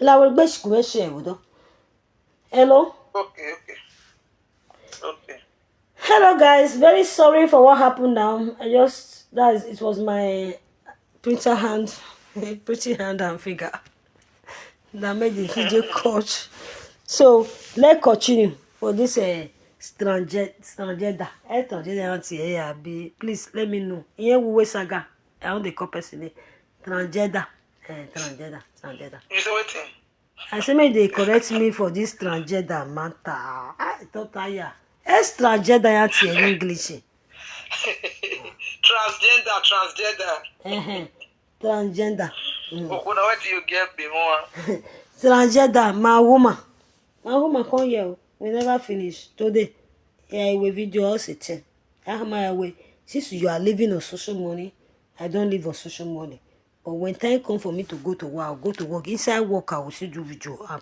La will be question. Hello. Okay. Hello guys, very sorry for what happened now. It was my printer hand, pretty hand and finger that made the video cut. So let's continue for this transgender. Please let me know. Here we saga. I want the copy transgender. Transgender. You say waiting. I say may they correct me for this transgender matter. I thought it's transgender in English. Transgender. Transgender. What do you get more? Transgender, my woman come here. We never finish today. Yeah, we video also ten. My way. Since you are living on social money, I don't live on social money. But when time come for me to go to work, I'll go to work. Inside work, I will still do video. I'll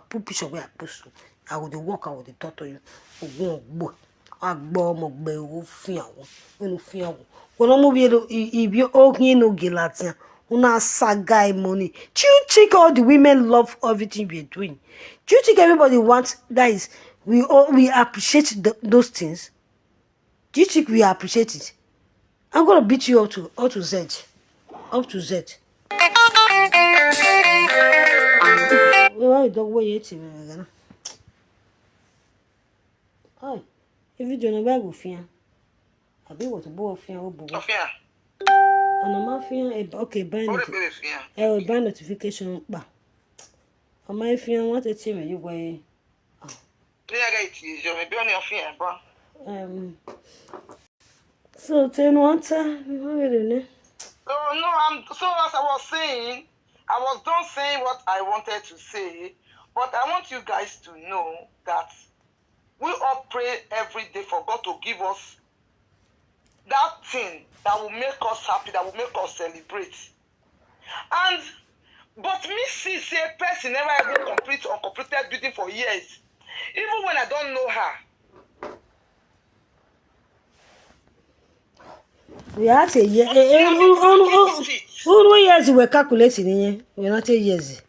put picture where I post. I will work. I will talk to you. When I'm if you all no gelatin, una sagai money. Do you think all the women love everything we're doing? Do you think everybody wants, guys? We appreciate those things. Do you think we appreciate it? I'm gonna beat you up to Z. Up to Z. Why don't wait? Hi. If you don't know where fear, I be what to bow fear or bow. On a mafia, okay, buy notification. Bah. On my fear, what a team you way. So, 10 water. No, so as I was saying, I was done saying what I wanted to say, but I want you guys to know that we all pray every day for God to give us that thing that will make us happy, that will make us celebrate. But me see a person never ever complete or completed building for years, even when I don't know her. We have to years we're calculating here. We're not years.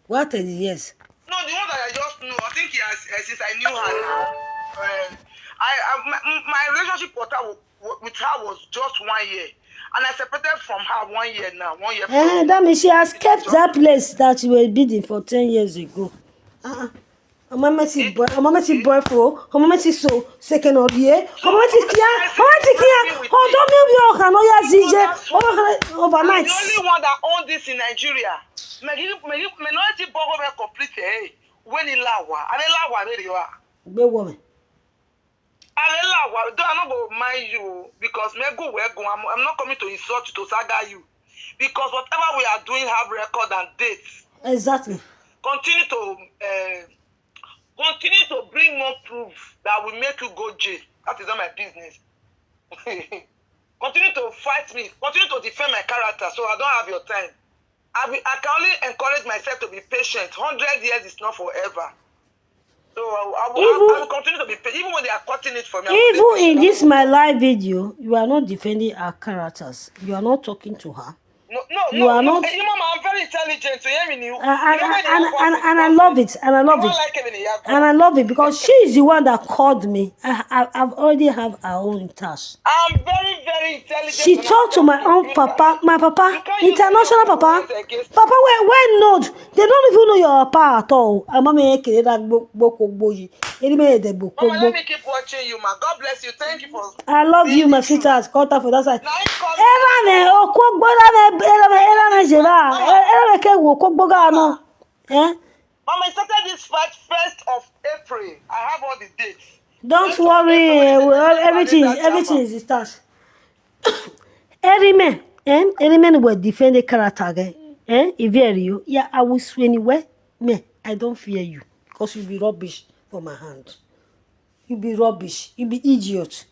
What are the years? No, the one that I just know. I think since I knew her now. My relationship with her was just 1 year. And I separated from her 1 year now. 1 year. That means she has kept that place that you were bidding for 10 years ago. Mama si boy for. Mama si so second of year. Mama si kia. Oh, don't me overnight. I'm the only one that owns this in Nigeria. Minority borrow complete. When in Lawa, and Lawa where you are. Be woman. I'm not going to mind you because I'm not coming to insult you, to saga you. Because whatever we are doing have record and dates. Exactly. Continue to bring more proof that will make you go jail. That is not my business. Continue to fight me. Continue to defend my character so I don't have your time. I can only encourage myself to be patient. 100 years is not forever. So I will continue to be patient. Even when they are cutting it for me. Even in this my live video, you are not defending our characters. You are not talking to her. No, I'm very intelligent. So hear me, and I love it. And I love it because she is the one that called me. I've already have our own task. I'm very, very intelligent. She talked to my own papa, international papa. Papa, where not? They don't even know your papa at all. Mama, let me keep watching you, ma. God bless you. Thank you for. I love you, my sweetheart. Call her for that side. Mama, I started this fight 1st of April. I have all the dates. Don't worry, everything is started. Every man will defend the character. If you, yeah, I will swing anywhere. Me, I don't fear you because you'll be rubbish for my hand. You'll be rubbish. You'll be idiot.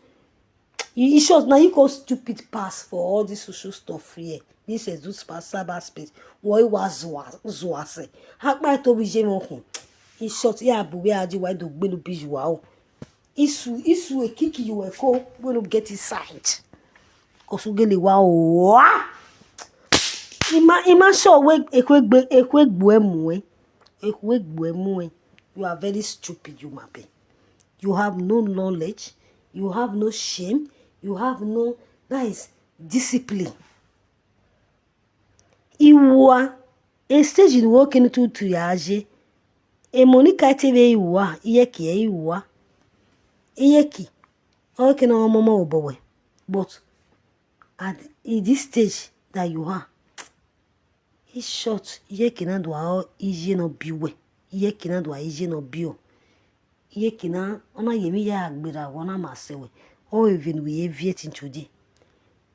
You should now you go stupid pass for all this social stuff here. This is just cyberspace. What was zoase? How can I tell you? In short, yeah, but where do I do? When be you out? Isu a kick you a call when you get inside. Cause you get wow. Ima show we ekwegbuemue. You are very stupid, you mabe. You have no knowledge, you have no shame, you have no, that is discipline. Iwa a stage in walking to triage. E Monica TV iwa iyeki iwa. Iyeki. Okay no mama obowe. But at this stage that you are, it's short. Iyeki na do all easy no biwe. Iyeki na do easy no bio. Iyeki na ona yemi ya agbera wona masewe. Or even we aviate today.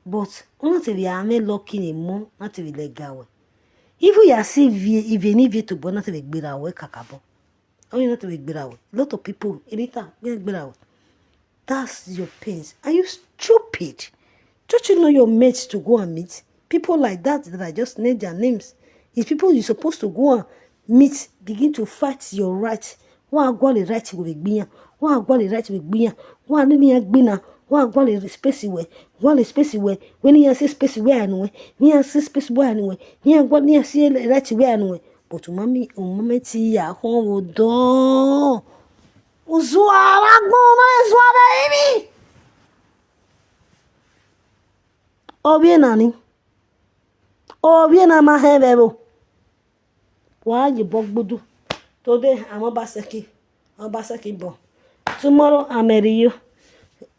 But ona te we ame lucky mo na te we legawe. If we are see even if to bona te we gbera we kakabo. Oh, you not to be gbera we. A lot of people irita gbera we. That's your pains. Are you stupid? Don't you know your mates to go and meet? People like that I just named their names. It's people you're supposed to go and meet, begin to fight your right. One go the right with Bian, one go the right with Bian, one near Gbina, one go the space way, one space way, when you say space way anyway, near say space way anyway, near go near see right way anyway. But to mommy, ya home do. Usuara gona baby. Obie nani. Obie na mahebebo. Why you bogbudu? Today I'm Obaseki bon. Tomorrow I'm Erio.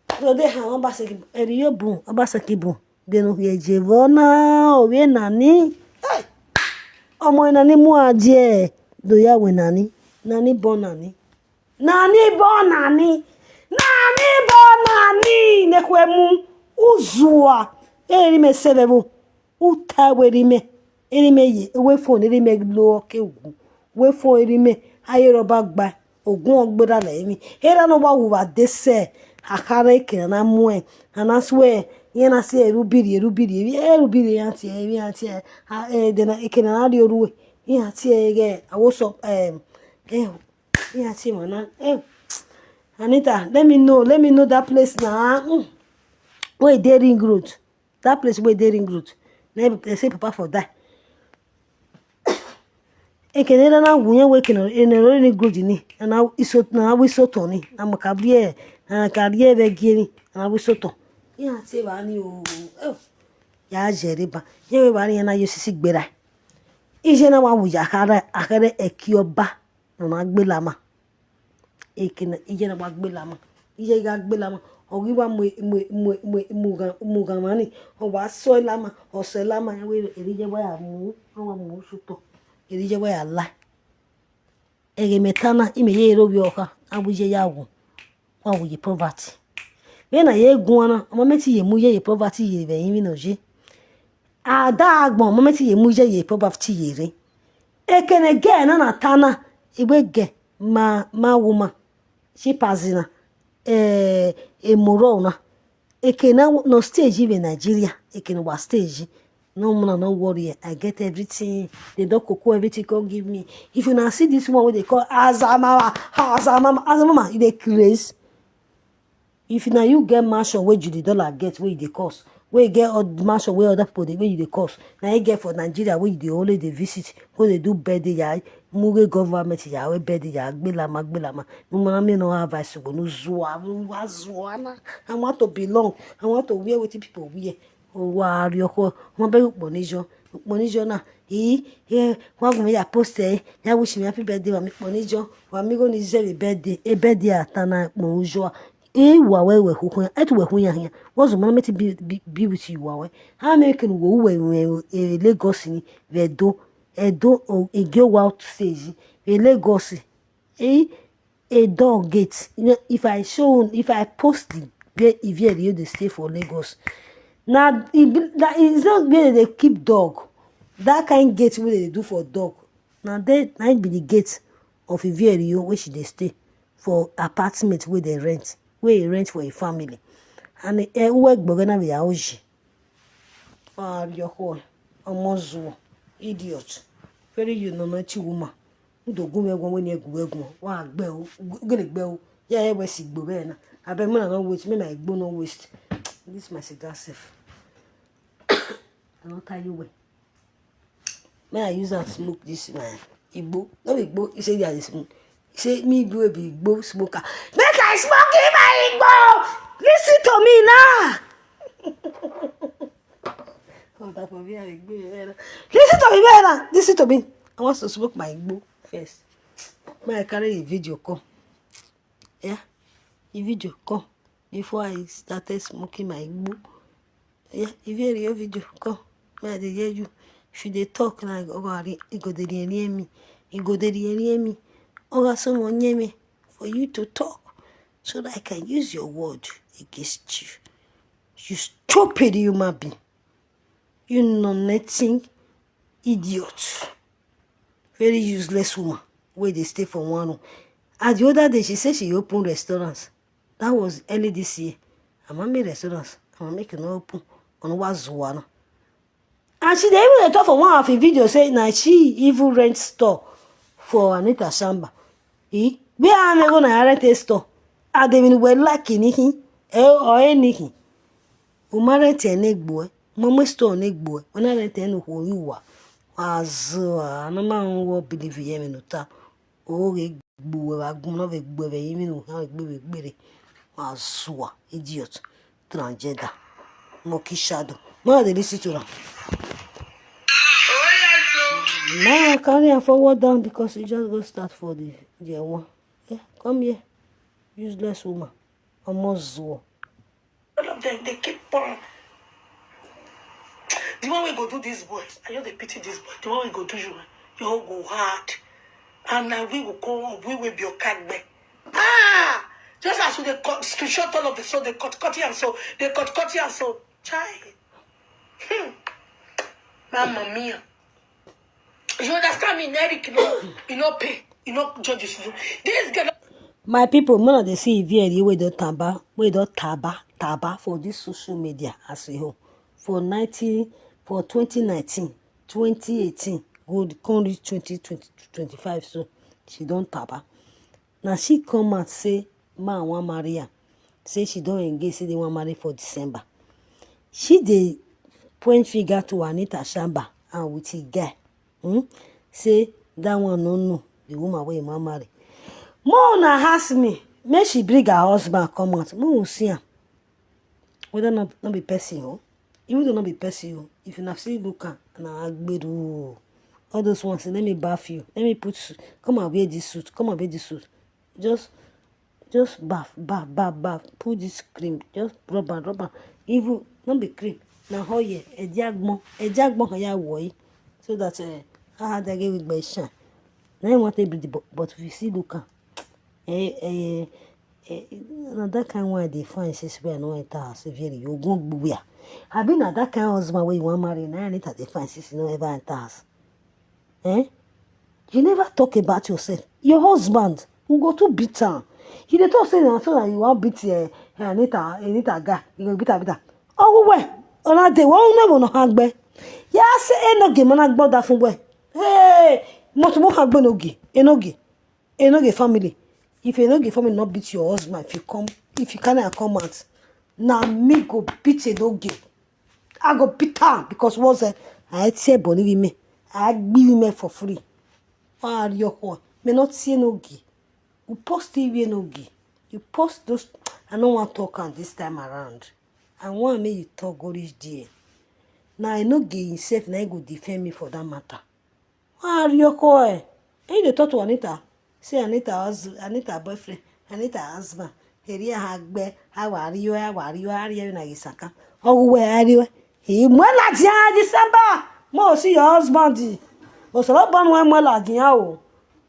Today I'm Obaseki Erio bon. Obaseki bon. They no hear Jevona. Obie nani. Hey. Omo nani mu adie. Do ya we nani. Nani bon nani. Nani bon nani. Nani bon nani. Nekwemu. Uzua. Erime sebebo. Utawe erime. Erime ye. Ewe phone erime lo oke ugu. We phone erime. Aye roba gba. Ogun ogbera la emi. Era no wa wuwa dese. Hakara eke na mwe. And swear. Yena si erubiri. Erubiri yanti. Dena eke na adi oruwe. Yanti ege. Awoso. Yanti mana. Anita, let me know that place now. Where they ring road. That place where they ring road. They say papa for that. Ekenera na wunya weke no enero ni good ni na isot na wisoto ni na makabie na karie be gieni na wisoto ya se ba ni o ya jeriba ye we ba ni na yosisi gbera ije na wa wuja akare ekioba na gbelama ekena ije na wa gbelama ije ga gbelama ogiwa mugamani o wa so lama o se lama ya we erije wa ya mu wa mu suto erije wa ya la egemetana ime ye robi oka abuje yawo wa wo ye poverty be na ye guana o momenti ye mu ye poverty ye be yin no je ada agbon momenti ye mu ye poverty ye re ekene ge na tana igbege ma woman she pazina emorona ekena no stage in Nigeria ekene wa stage. No man, no worry. I get everything. They don't cocoa everything. Come give me. If you now see this one, what they call Azamama, they craze. If now you get mansion where you the dollar get where you cost, where you get all the mansion where other people where you the cost. Now you get for Nigeria where you the only they visit, where they do birthday ya, muge government ya, where birthday ya, gbelama. No man me no advice go no zuana. I want to belong. I want to wear what people wear. Wa rioko won be ponijo na wa gun ya post ya wish me happy birthday wa mi ponijo wa mi go ni zeri birthday atana ponjo wa we hukun etu we hun ya was man meti be with you wa we how make wo we Lagos ni Edo o ege out stage Lagos a dog gate. You know, if I post the if they stay for Lagos. Now, it's not where they keep dog. That kind of gate where they do for dog. Now, that might be the gate of a very where they stay for apartment where they rent. Where you rent for a family. And the work bogana with Aoji. Your whole almost idiot. Very you know not woman. Do go when you go. Wow, bell, good bell. Yeah, we see Bobena. I bet me no waste, me my bone no waste. This my cigar safe. I don't tell you way. May I use and smoke this man? Igbo, no Igbo. He said, yeah, this smoke. He said, me Igbo be Igbo smoker. Make I smoke in my Igbo. Listen to me now. Listen to me, man. Listen to me. I want to smoke my Igbo first. May I carry a video come? Yeah, a video come before I started smoking my Igbo. Yeah, if you hear video come, may I hear you. Should they talk like you go there near me? You go there near me. Or someone near me for you to talk so that I can use your word against you. You stupid human being. You non-nothing idiot. Very useless woman. Where they stay for one room. And the other day she said she opened restaurants. That was early this year. I'm gonna make restaurants. I'm gonna make an open on Wazuana. And she dey even talk for one of a video saying that she even rent store for Anita Shamba. Where am I gonna rent a store? I don't even well like anything or anything. Uma rent an egg boy. Mama store an egg boy. When I rent an who you are. No man will believe you in the oh, egg boy, I go not a boy, even how it be very. Azua, idiot, transgender, monkey shadow. More they listen to them. Now I carry and forward down because you just go start for the one. Yeah, come here, useless woman. Almost zoo. All of them, they keep on. The one we go do this boy, I know they pity this boy. The one we go do you all go hard. And now we will go, we will be your cat back. Just as they cut, screenshot all of the so they cut it and so they cut it and so child. Mamma mia. You understand me, Eric? You know pay, you know judges. This girl. My people, none of they see very we don't taba for this social media as a whole. For 2019, 2018, good come reach 2025, so she don't taba. Now she come and say, man want marry her. Say she don't engage, say they want marry for December. She dey point figure to Anita Shamba and with a guy. Say that one no, the woman where you want marry. Mona ask me, may she bring her husband come out. Mo see him. Whether not be person, even though not be person, if you not see look at all those ones, let me bath you. Let me put suit. Come and wear this suit. Come and wear this suit. Just bath. Put this cream. Just rub and. Even not be cream. Now how ye a jagbon ya woy. So that I had a get with my shine. Now I want to be the but if you see look at that kind of way they find says we are no enter severely. You won't be where. I've been at that kind of husband where you want marry and I need to define sis no ever enter us. You never talk about yourself. Your husband will go to beat her. He dey talk say so that you want beat Anita guy. You go beat her. Oh where? On that day, one never no hagbe. Yeah, say no game man agbo that from where. Hey, not more hagbe no gi. Enoge family. If Enoge family not beat your husband, if you cannot come out, now me go beat Enoge. I go beat her because what's that? I say believe me. I give me for free. May not see Enoge. You post TV Enoge. You post those. I don't want to talk on this time around. I want me you talk go this day. Now Enoge himself now go defend me for that matter. Why you call? Ain't they talk to Anita? Say Anita boyfriend, Anita husband. Here hagbe, how are you na Isaka? Oh, where are you? He mwela dia December. Mo see your husband. O so lo ban wa mwela dia o.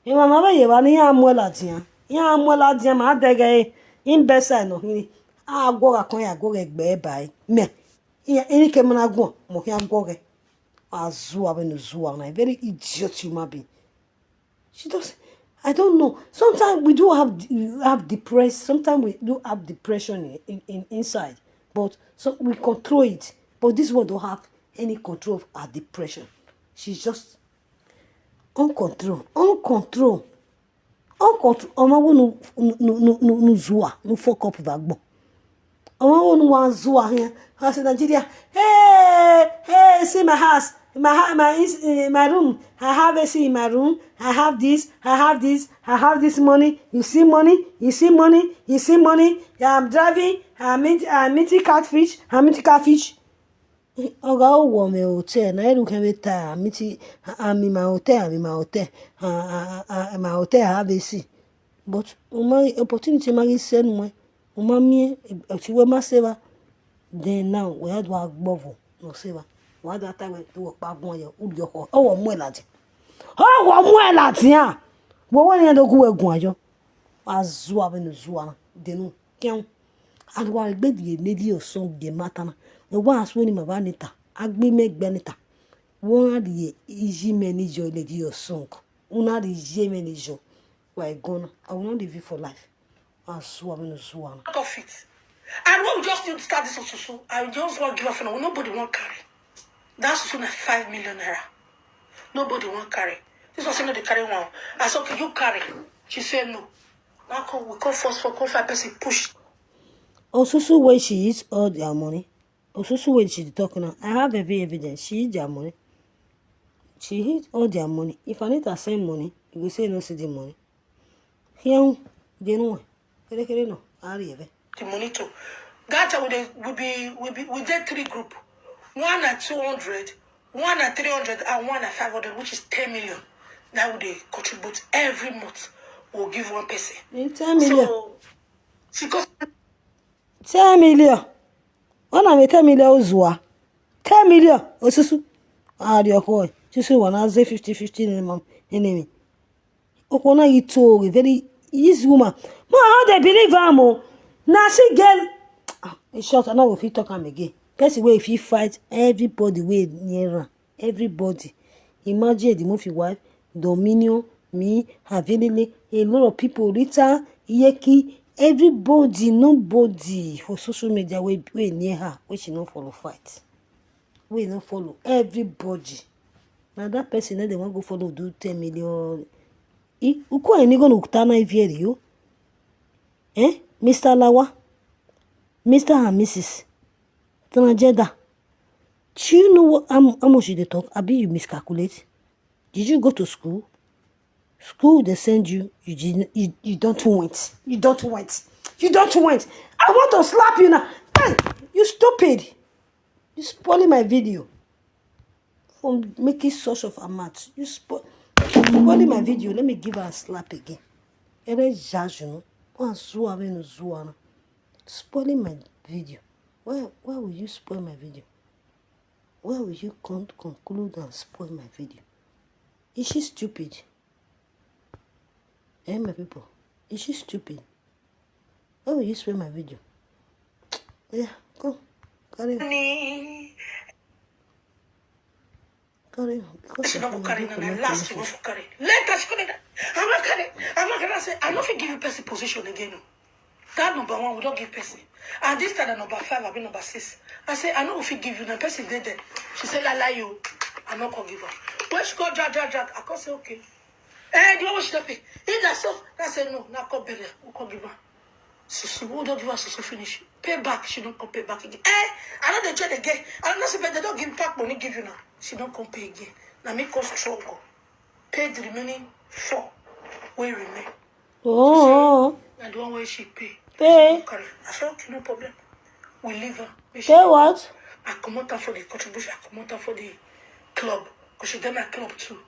E mama be ye ba ni ya mwela dia. Ya mwela dia ma dege in besa no hini. Agwo kan ya go egbe bai. Me. Ini ke mna gwo, mo ya gwo ge. Azua be no zua na very idiot human being. She does. I don't know. Sometimes we do have depressed. Sometimes we do have depression in inside, but so we control it. But this one don't have any control of her depression. She's just uncontrol. Oma wonu no zua no fuck up bagbo. Oma wonu wan zua here. I said Nigeria. Hey, see my house. my room. I have AC in my room. I have this. I have this. I have this money. You see money. You see money. You see money. I'm driving. I'm eating catfish. I'm eating catfish. Oga wo me hotel na you can wait time. I'm in my hotel. I'm in my hotel. My hotel I have AC. But my opportunity magi send me. Me if you ma save. Then now we had to gbovo no save. We had that time to work back one year. Ubi your oh mo lati. Oh mo lati ah. Wo won yen do ku egun ajo. Azu abenu zuwa denu. Kian. And wa gbe die lady o son de matana. The one as when my nita. Agbe me gbenita. One the easy manager lady o son. Una the easy manager. Why gonna? I will not leave you for life. Azu abenu zuwa. Out of it. And when we just need to start this also, I just want to give her for now. Nobody want carry. That's also 5 million naira. Nobody want carry. This was not the carry one. I said, okay, you carry. She said no. Now we call first for call 5 person push. Also, where she eats all their money. Also, when she's talking now, I have every evidence. She eats their money. She eats all their money. If I need to send money, you will say no see the money. Here, they know. No, the money too. That we did 3 group. 1 at 200, 1 at 300, and 1 at 500, which is 10 million. That would they contribute every month. We'll give one person. 10 million. So she goes 10 million. One of 10 million uzwa. 10 million. Osusu. Ah, dear boy. Just one has 50-50 enemy. Okona ito very easy woman. No, how they believe am. Now she girl. In short, I know if you talk am again. Person wey if you fight everybody wey near am. Everybody. Imagine the movie wife, Dominion, me, Havilili, a lot of people, Rita, Yeki, everybody, nobody for social media wey near her, wey she no follow fight. We no follow everybody. Now that person they want go follow do 10 million. Uko eni go nukutana ivieri yo. Mr. Lawa, Mr. and Mrs. Tanajeda. Do you know how much they talk? Abi you miscalculate? Did you go to school? School they send you. You don't want. You don't want. You don't want. I want to slap you now. Hey, you stupid. You spoiling my video. From making such of a match. You spoiling my video. Let me give her a slap again. Spoiling my video. Why will you spoil my video? Why will you conclude and spoil my video? Is she stupid? My people. Is she stupid? Why will you spoil my video? Yeah, go. Carry on. Carry on. Because she don't carry and last she go for carry. Later she gonna I'm not gonna say I don't give you person position again. That number 1 we don't give person. And this time number 5 I've been number 6. I say I know if you give you the person did there. She said I lie you. I'm not gonna give her. When she go drag, I can't say okay. Do you want she to pay? If that's so, I say no, not come better. We can't give her. So who don't give her so finish? Pay back, she don't come pay back again. I know they try again. I don't know they don't give back money give you now. She don't come pay again. Now make us struggle. Pay the remaining 4 we remain. Oh. And the one where she pay. Pay. I said okay, no problem. We leave her. Pay what? I come out for the contribution. I come out for the club because she done my club too.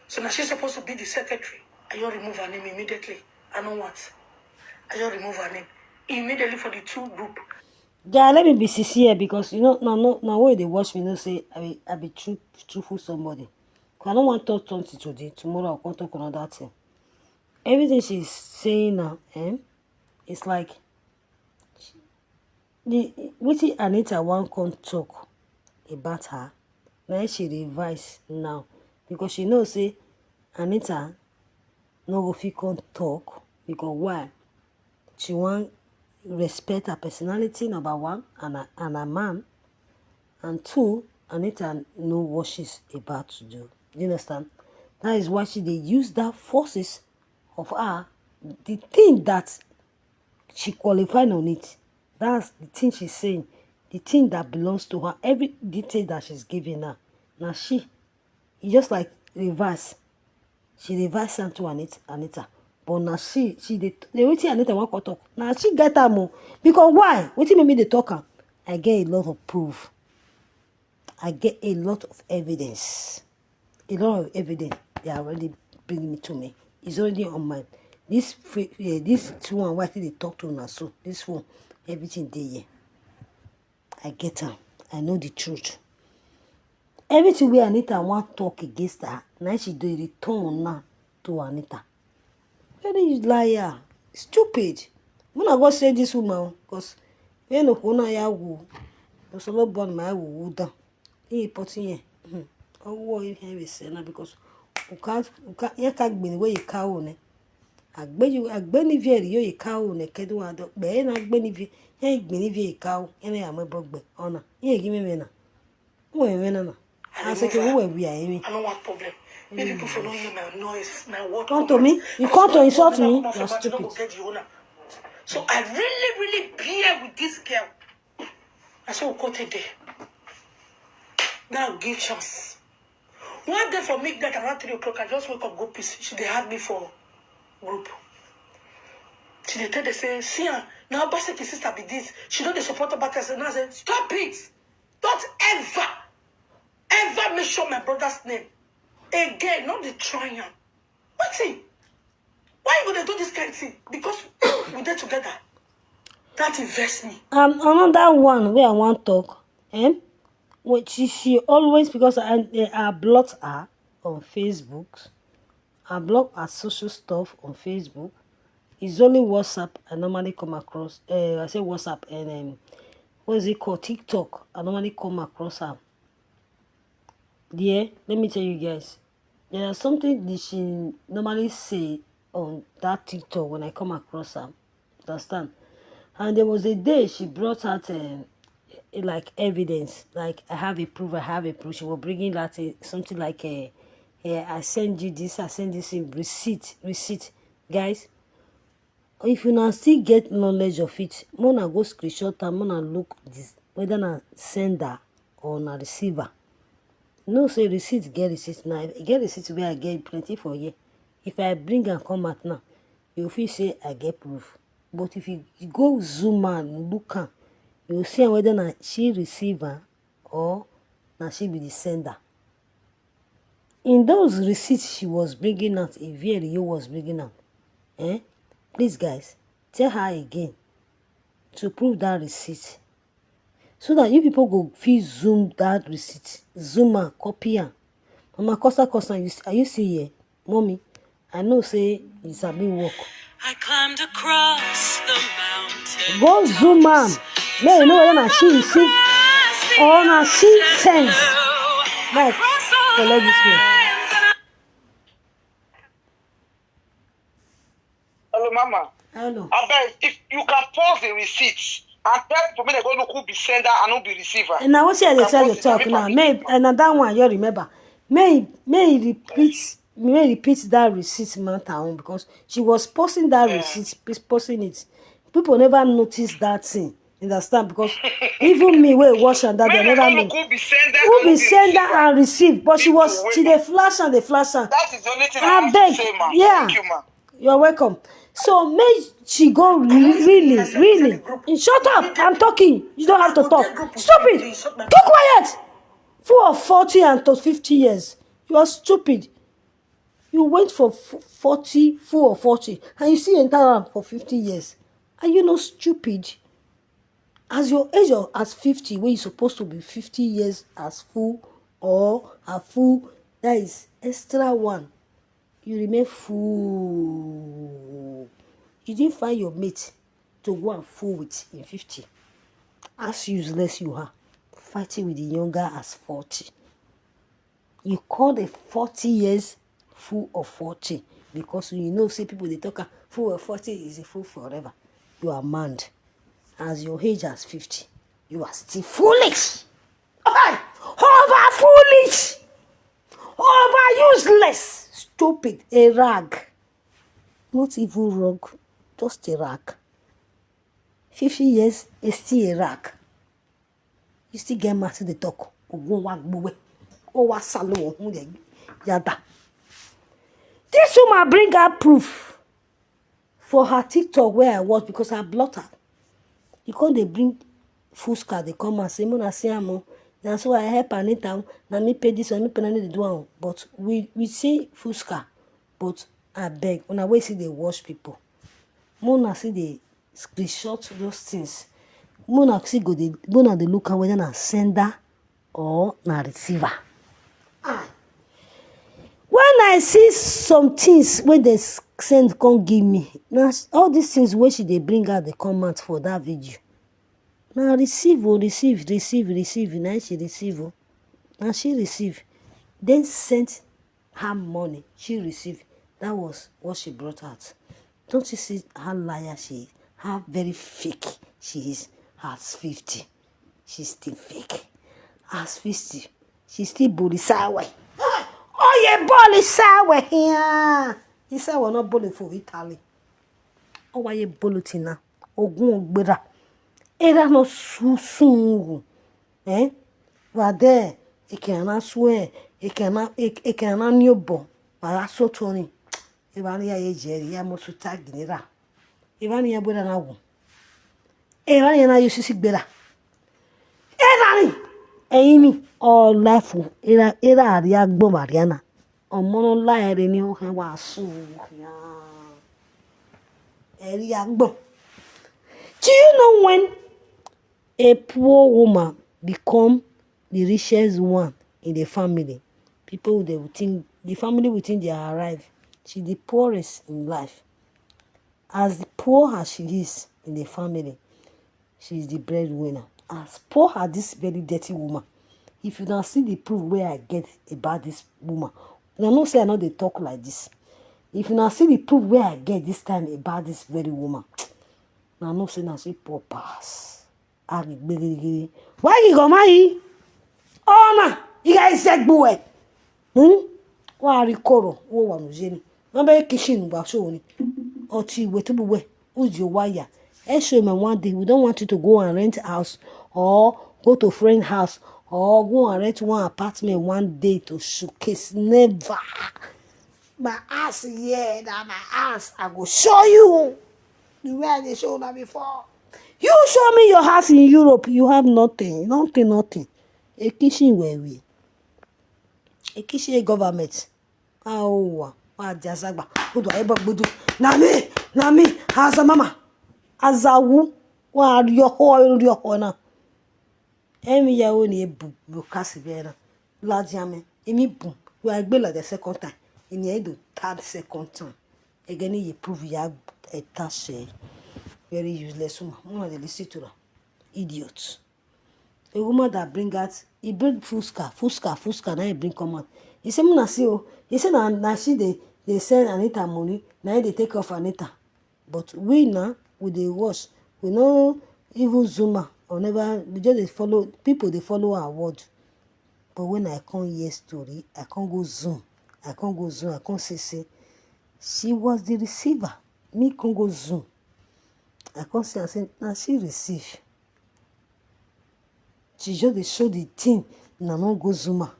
So now she's supposed to be the secretary. I just remove her name immediately. I know what. I just remove her name immediately for the 2 group. Yeah, let me be sincere because you know now where they watch me, no say I be truthful somebody. I don't want to talk something today. Tomorrow I'll talk another thing. Everything she's saying now, it's like which Anita one can't talk about her. Now she revise now because she knows say Anita no go fit can't talk because why? She want respect her personality, number 1, and a man, and 2, Anita know what she's about to do. You understand? That is why they use that forces of her, the thing that she qualified on it. That's the thing she's saying, the thing that belongs to her, every detail that she's giving her. Now she just like reverse. She reverse am to Anita. But now she the wetin Anita wan talk. Now she get am o. Because why? Wetin make me dey talk am? I get a lot of proof. I get a lot of evidence. A lot of evidence they are already bringing it to me. It's already on my this one why they talk to una so. This one, everything there. Here. I get her. I know the truth. Everything where Anita want talk against her, now she do return now to Anita. Very liar, stupid. When I go say this woman, because when no one ya wo, no solo born my wo down. He putting here. Oh, what you hear me say now because you can't be the way you cow ne. Agbeni vie yo you cow ne kedu ado. Be na agbeni vie, ye gbeni vie you cow. Ene am bogbe ona. Ye give me na. Who e na? I say who we are. I don't want problem. Maybe people for not hear my noise, my word. Come to me. You come to insult me. You're stupid. So I really bear with this girl. I said, "Go there. Now give chance." One day for midnight around 3 o'clock, I just wake up, go piss. She they had me for group. She they tell they say, "See her now, Basset sister be this. She don't support about us." And I said, "Stop it! Don't ever mention my brother's name again. Not the trial. What's it? Why you gonna do this kind of thing? Because we did together. That invests me." Another one where I want to talk, which she always, because I blocked her on Facebook, I block her social stuff on Facebook. It's only WhatsApp I normally come across. I say WhatsApp and what is it called? TikTok. I normally come across her. Yeah, let me tell you guys. There's something that she normally say on that TikTok when I come across her. Understand? And there was a day she brought out like evidence, like I have a proof. She was bringing that something like I send you this, I send this in receipt. Guys, if you now still get knowledge of it, Mona go screenshot and Mona look this whether na sender or na receiver. No say receipt get receipt now. Get receipt where I get plenty for you. If I bring and come out now, you feel say I get proof. But if you go zoom and look am, you will see whether na she receiver or na she be the sender. In those receipts she was bringing out, you was bringing out, please guys, tell her again to prove that receipt. So that you people go feel zoom that receipt. Zoom and copy am. Mama Costa, are you see here? Mommy, I know say it's a big work. I climbed across the mountain. Go zoom am. May you know whether she receive or na she sends. Like, collect this one. Hello, Mama. Hello. I beg, if you can pause the receipts and tell for me they go look who be sender and who be receiver. And now what she dey try to talk now? May and that one you remember. May repeat that receipt matter on because she was posting that receipt, posting it. People never notice that thing. Understand? Because even me wey watch and that they never know who be sender and receive. But she dey flash and That is the only thing I want to say, ma. Yeah. Thank you, ma. You're welcome. So may she go really. Shut up! I'm talking. You don't have to talk. Stop it! Keep quiet! Full of 40 and to 50 years. You are stupid. You went for 40, full of 40, and you still enter for 50 years. Are you not stupid? As your age as 50, when you're supposed to be 50 years as full or a full, that is extra one. You remain fool. You didn't find your mate to go and fool with in 50. As useless you are, fighting with the younger as 40. You call the 40 years full of 40 because you know, say people they talk full of 40 is a fool forever. You are mad. As your age as 50, you are still foolish. Okay. Over foolish. Over useless. Stupid. A rag. Not even rug. Just a rag. 50 years is still a rag. You still get mad to the talk. Oh, what salo? Yada. This woman bring her proof for her TikTok where I was because I blocked her. Because they bring Fuska, they come and say, Mona Siamo. Now so I help Anita. Now me pay this one, me pay the one. But we see Fuska. But I beg, when I wait see they watch people. Mona see they screenshot those things. Mona see go Mona they look at whether na sender or na receiver. When I see some things when they send come give me, now all these things where she they bring out the comment for that video. Now receive. Now she receive. Now she receive. Then sent her money. She received. That was what she brought out. Don't you see how liar she is? How very fake she is. At 50, she's still fake. At 50, she's still bully sour. Oh, yeah, bully sour here. He said we're not bullying for Italy. Oh, why you bulletin now? Ogun ogbera. Era no susungu. Vade, ekena swe, ekena nyobo. Mara sotoni. Ibani ya yejeri, ya mosu tag nira. Ibani ya bwera na wu. Ibani ya na yusisi gbera. Ebani! Eyini, all life, era ari agbo Mariana. Omono la ere ni o he wa su. Eri agbo. Do you know when a poor woman become the richest one in the family? People they will think the family will think they are arrived. She's the poorest in life. As poor as she is in the family, she is the breadwinner. As poor as this very dirty woman, if you don't see the proof where I get about this woman, you don't say I know they talk like this. If you not see the proof where I get this time about this very woman, now no say now she poor pass. Why you go marry? Oh na, you guys said boy. Why recoro? Wo wa nujeni. Number kitchen ba show ni. Oti wetubu we. Who's your wire? Show me one day. We don't want you to go and rent a house or go to a friend's house or go and rent one apartment one day to showcase. Never. My ass, yeah, that my ass. I go show you the way they showed that before. You show me your house in Europe. You have nothing. A kitchen where we. A kitchen government. Ah, Jazagba. Who do I ever do? Nami, as a mama. As a woo. What your whole now? Emi ya oni bukasi bena. Large yame. Emi boom. We are like the second time. In the third second time. Again, you prove you have a task. Very useless woman. One of the listen to her. Idiots. A woman that bring out, he bring Fuska, now he bring come out. He said, Muna see oh. He said, now she they send Anita money, now they take off Anita. But we now, with the wash, we know even Zuma, or never, we just they follow, people they follow our word. But when I come hear story, I can't go Zoom. I can't say, she was the receiver. Me can't go Zoom. I can't say, I said, now she receive. She just they show the thing, now not go Zuma.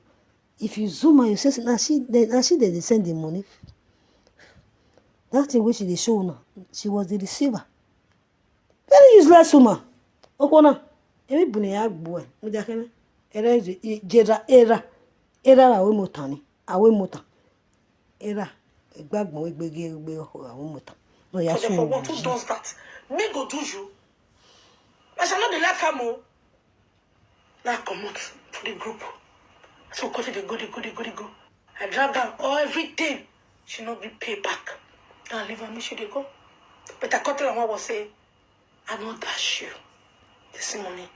If you Zuma, you say, now she they send the money. That thing which they show now, she was the receiver. Very useless woman. Okona, emi bune ya boy. Mujakene, era awe motani, awe mota. Era, egbagbo egbe awe mota. No ya so. For what? Who does that? Me go do you. I shall not be like her. Now come out for the group. So cut it, they go. I drag her everything. She not be paid back. Now leave her, me should they go. But I cut her and what was say, I don't dash you. This morning,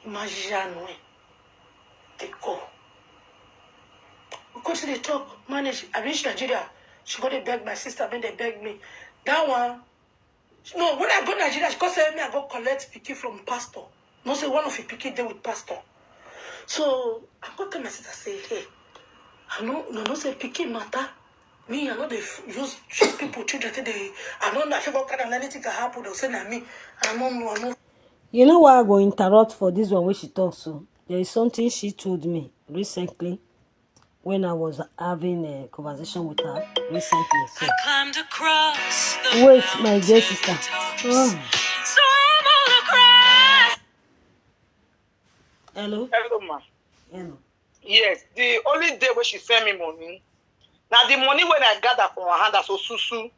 imagine they go. We go to the talk, manage. I reached Nigeria. She got to beg my sister, then they beg me. That one, no, when I go to Nigeria, she go say me, I go collect picky from pastor. No say one of the picky there with pastor. So I go to my sister say, hey, I no say picky matter. Me, I know they use people children today. I know that if anything can happen, they'll say that me. I know. You know why I go interrupt for this one when she talks so? There is something she told me recently when I was having a conversation with her recently. So. I climbed across the Wait, my dear sister. mountaintops. Oh. Swam all across. Hello? Hello, ma. Hello. Yes, the only day when she send me money, now the money when I gather from her hand, that's so susu.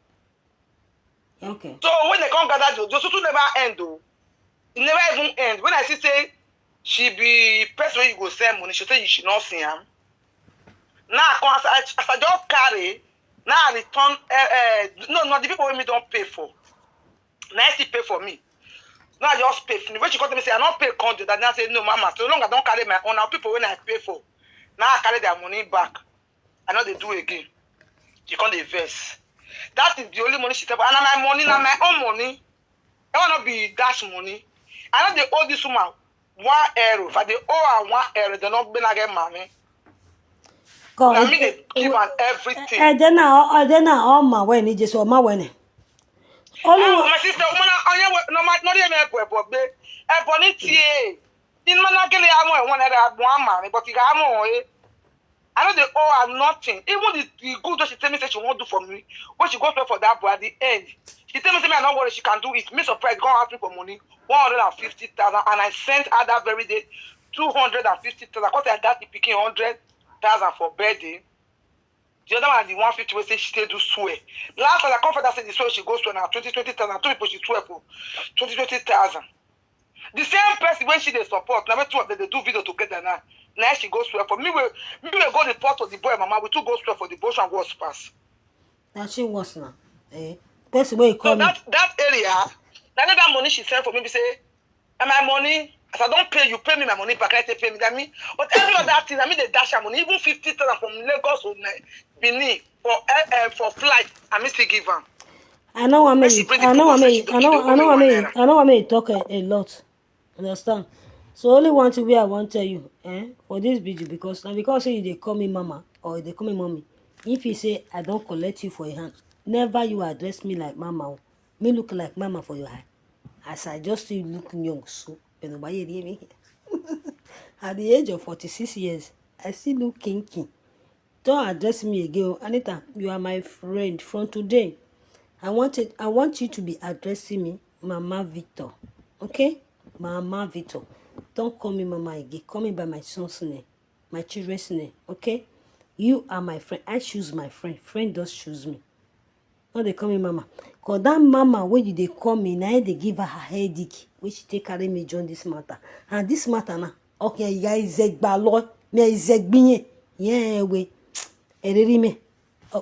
Okay. So when they come gather, the susu never end though. It never even end. When I see say she be person where you go send money, she say you should not see him. Now as I just carry, now I return. No, the people with me don't pay for. Now she pay for me. Now I just pay for me. When she come to me say I don't pay content, and I say no, mama. So long I don't carry my own. Now people when I pay for, now I carry their money back. I know they do again. She can't invest. That is the only money she take. And my money, now my own money. I want to be dash money. I know they owe this woman €1. If they owe her €1, they're not gonna get money. I mean they give her everything. And then all my when it just all my when. Only My sister, woman, not even a bonnet. In Managale, I'm one that one man, but you got more. I know they owe her nothing. Even the good that she tell me say she won't do for me. When she goes for that, but at the end, she tell me I'm not worried she can do it. Me surprised, go ask me for money, 150,000, and I sent her that very day 250,000. Because I got the picking 100,000 for birthday. The other one, the 150, we say she still do swear. Last time I come for that, say the swear she goes to now 20,000. Two people she swear for 20,000. The same person when she they support. Now two of them they do video together now. Now she goes swear for me. We go report to the boy, mama. We two go swear for the bush and was pass. that she was now. That's the way you call So me. that area, that money she sent for me, we say, and my money. As I don't pay, you pay me my money back. I say pay me that me. But every other thing, I mean the dash her money, even 50,000 from Lagos or Benin for flight. I still give her. I know I mean. I know I mean. Talk a lot. Understand? So only one thing I want to tell you, for this video because now because say they call me mama or they call me mommy. If you say I don't collect you for a hand, never you address me like mama. Me look like mama for your eye. As I just still look young, so nobody hear me. At the age of 46 years, I still look kinky. Don't address me again. Anita, you are my friend from today. I want you to be addressing me, Mama Victor. Okay? Mama Victor. Don't call me Mama again. Call me by my son's name, my children's name. Okay? You are my friend. I choose my friend. Friend does choose me. No, they call me mama. Because that mama, when they call me, now they give her headache. When she take carry me join this matter. And this matter now, okay, you guys zeg balot, me zeg binye. Yeah, we. Ereri me.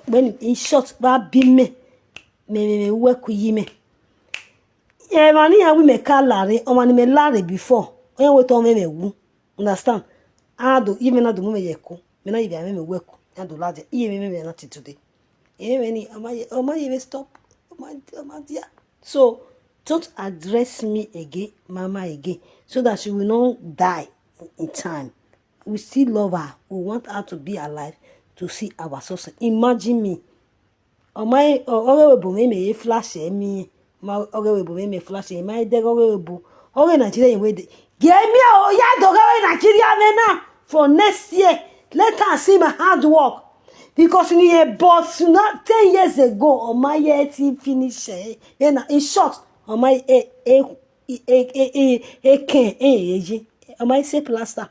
When in short, ba bin me work with me. Yeah, mani ha we me call lare, o mani me lare before. When we to me wu. Understand? Ado, even na do me yeko. Me na even me work. Ado lade. Even me not today. Stop. So don't address me again, mama again, so that she will not die in time. We still love her. We want her to be alive to see our success. Imagine me. My me flash me. My me flash my Nigeria in way. Give me Nigeria for next year. Let her see my hard work. Because in a boss not 10 years ago, on my finish, in short, on my on my say plaster,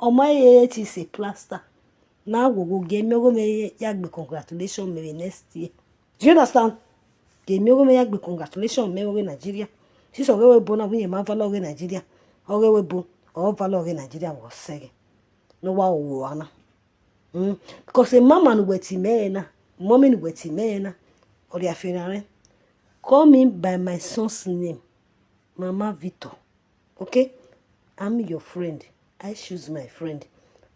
on my say plaster. Now we go get me yagbe congratulations maybe next year. Do you understand? Get me yagbe congratulations maybe Nigeria. She's already born when your man follow in Nigeria. Already born or follow in Nigeria was saying. No wow. Because a mama no weti mena, mommy no weti mena, or their funeral. Call me by my son's name, Mama Victor. Okay? I'm your friend. I choose my friend.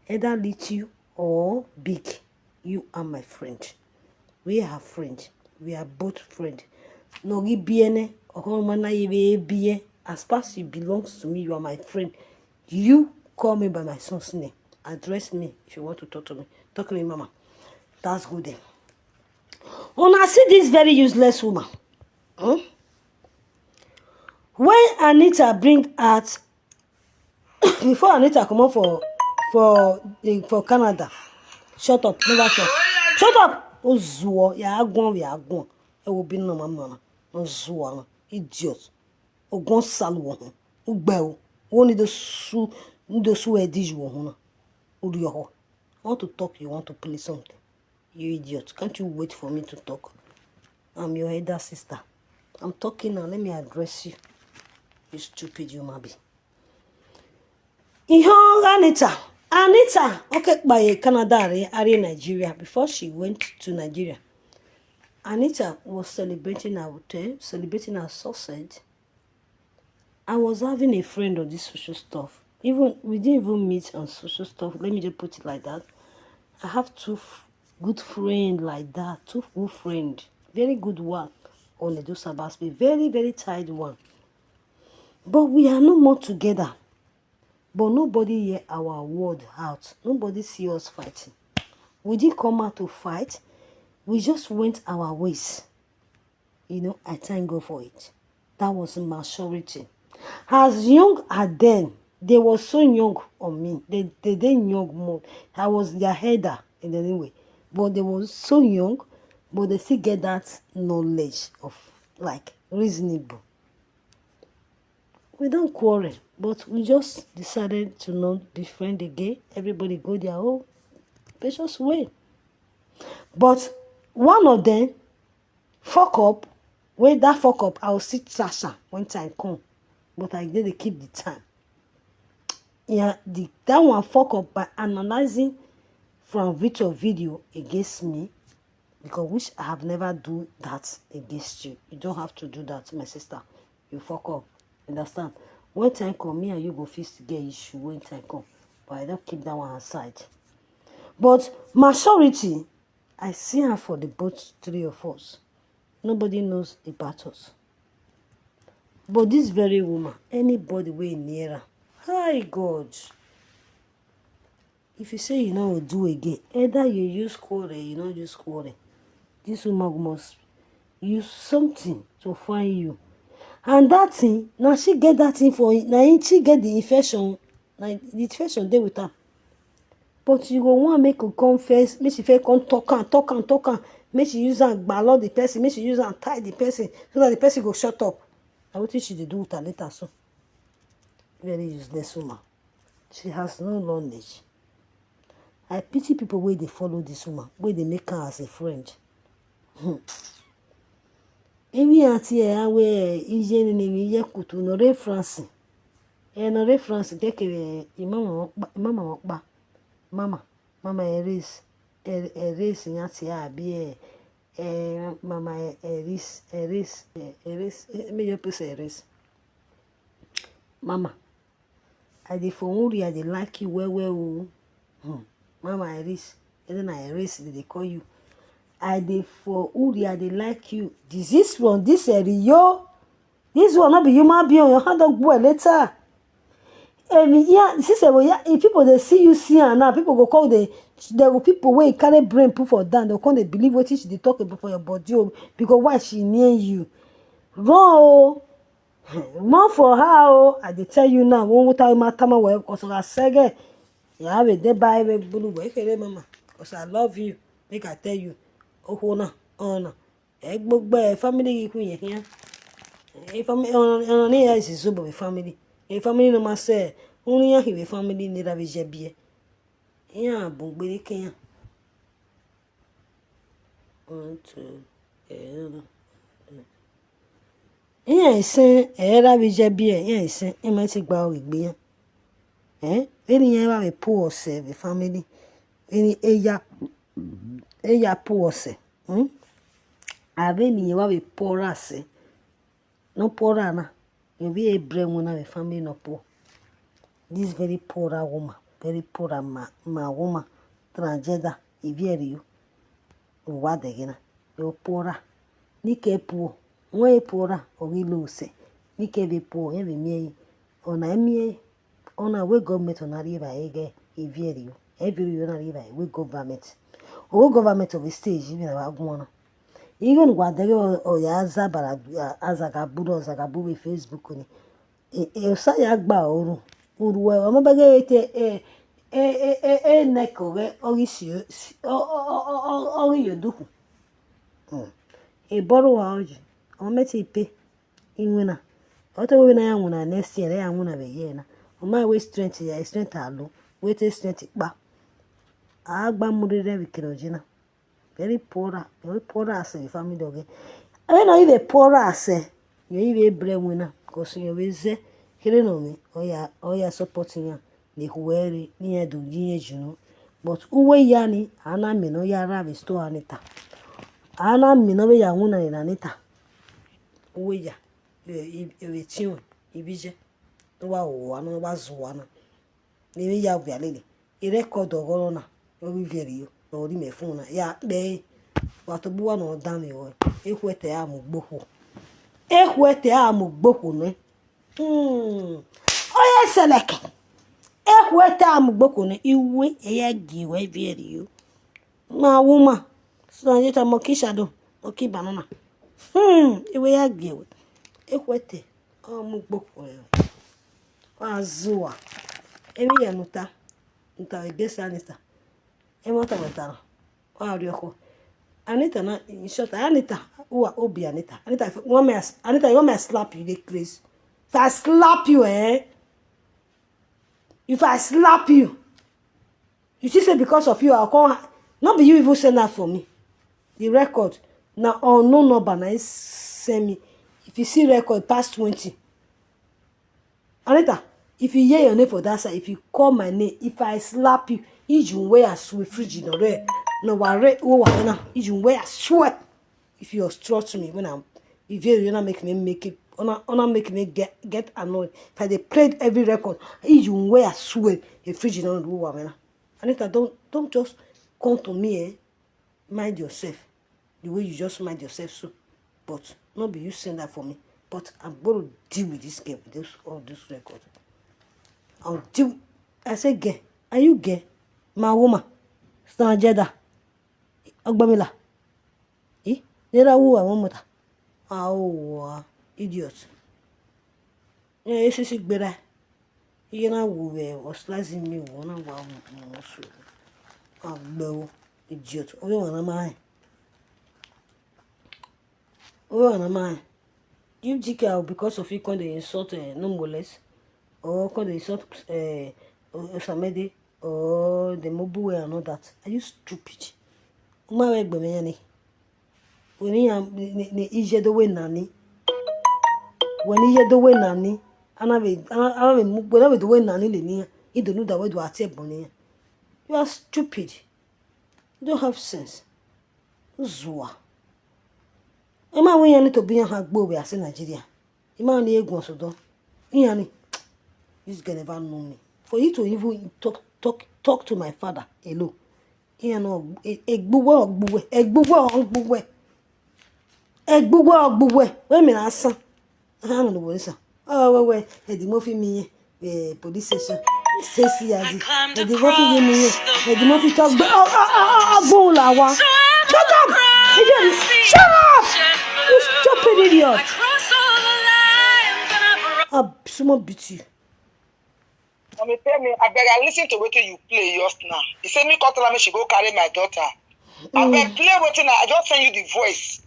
Either little or big, you are my friend. We are friends. We are both friends. No biene or mana ye as far as it belongs to me, you are my friend. You call me by my son's name. Address me if you want to talk to me. Talk to me, mama. That's good then. When I see this very useless woman, when Anita bring out, before Anita come on for Canada. Shut up, never talk. Shut up! Ozuo, ya agwon. E will be no mama. Ozuo, idiot. Ogon salu ugbe o ni do su edij wo ho na. Uri ho. I want to talk, you want to play something. You idiot. Can't you wait for me to talk? I'm your elder sister. I'm talking now. Let me address you. You stupid human being. Anita, okay, by Canada, area Nigeria. Before she went to Nigeria, Anita was celebrating her hotel, celebrating her success. I was having a friend on this social stuff. We didn't even meet on social stuff. Let me just put it like that. I have two good friends like that. Two good friends. Very good one on the Sabaspe. Very, very tired one. But we are no more together. But nobody hear our word out. Nobody see us fighting. We didn't come out to fight. We just went our ways. I thank God for it. That was maturity. As young as then, they were so young on me. They didn't young more. I was their header in any way. But they were so young, but they still get that knowledge of reasonable. We don't quarrel, but we just decided to not be friends again. Everybody go their own precious way. But one of them fuck up. When that fuck up, I'll see Sasha when time come. But I didn't keep the time. Yeah, that one fuck up by analyzing from video against me, because which I have never do that against you. You don't have to do that, my sister. You fuck up. Understand? When time come, me and you go face to get issue when time come. But I don't keep that one aside. But maturity, I see her for the both three of us. Nobody knows about us. But this very woman, anybody way near her, hi God. If you say you know do again, either you use quarrel, you don't use quarrel. This woman must use something to find you. And that thing, now she get that thing for it. Now she get the infection. Now the infection there with her. But you go want make her come first, make she first come talk and. Make she use and ballot the person, make she use and tie the person, so that the person go shut up. I will teach you to do with her later, so. Very useless woman. She has no knowledge. I pity people where they follow this woman, where they make her as a friend. Emi ati where Indian name kutu no reference. No reference take mama erase nyati abi mama erase me you put erase. Mama, I dey for Uri, I dey like you well. Mama erase, and then I erase, they call you. I dey for Uri, I dey like you. This one, this yo. This one not be human being. Your hand up boy later. If people they see you see her now, people go call there will people where carry brain put for down. They'll come they believe what she they talk about for your body because why she near you. Wrong. More for her. I dey tell you now. One time my time well because I say you have a day by blue way, mama. Because I love you. Make I tell you. Oh no. Egg book by family here. If I'm on here is super family. If family no ma say only a family need a vijabie. Yeah, book be can. 1, 2, yeah, I say, era vijabie, yeah, I say, I might take bow with beer. Any ever a poor say the family. Any poor say. I've any you have a poor say. No poorer na. You be a brain one of a family no poor. This very poor woman, very poor ma woman, transgender, if you what again? You're poorer. Nike poor, way poorer, or we lose. Nike be poor, every me on a way government on a river again, if you every river, we government. Or government of the stage, even about one. Even what they or Zagabu with Facebook. Say Agba or Urwe, nekoge ogisio oriyoduku eboro wa oji o meti ipe inwena oto we na ya nwuna next year ya nwuna be ye na o ma we strength ya strength alo we te strength pa agba murire bikirojina very poor as the family doge I know you poor as you even breadwinner because you will say here no me oya supporting ya the huere near do you but uwe yani ana me no ya ravi store anita ana me no ya nwuna ni anita uwe ya e tune ibije wa o anu wa zuwa na ni ya bia lele I record ogoro na o bi veri yo no ri me phone na ya de watobuwa no dami wo ekwete amu gboko ne oya seleke ekwete amu gboko ne iwe eya giwe veri yo ma wuma so anyeta mokisha do oki banana iwe ya giwe ekwete amu gboko ne azua emi ya nuta ebesa nita emota wetara wa rioko Anita na in short Anita who are obi Anita Anita you want me slap you the place if I slap you if I slap you see say because of you I'll come not be you even send that for me the record now no number na send me if you see record past 20 Anita if you hear your name for that side if you call my name if I slap you you wear a sweet fridge no re no worry you wear a sweat if you trust me when I'm if you're not make it ona make me get annoyed if I played every record you wear a sweat a fridge no do woman Anita don't just come to me mind yourself the way you just mind yourself so but not be you send that for me but I'm going to deal with this game with all this record I'll deal I say gay are you gay my woman stand jeda Ogbamila. Nera wu awon mota. Idiot. Esi gbera. Iye na wu o slice me wo na wa mo so. Agbo idiot. Oyo wana mai. You think because of you can they insult no molest or can they insult Samedi or the mobile and all that. Are you stupid? Umawe gbemeyani woni ya ni ijedowe nani woni ijedowe nani anabe mu dowe nani le ni idonu da we do ati ebon ni you are stupid you don't have sense zuwa ema we yan to bi yan ha gbo we ase Nigeria ema ni egun osodo yan this guy never know me for you to even talk to my father hello yan no egbuwe we me na san ha no wo nsa we Eddie mo fi mi police station say si adi Eddie mo fi mi Eddie mo fi talk go la wa shut up you stupid idiot sumo beat you me tell me, I beg, I listen to what you play just now. He said me call me she go carry my daughter. I beg, play what I just send you the voice.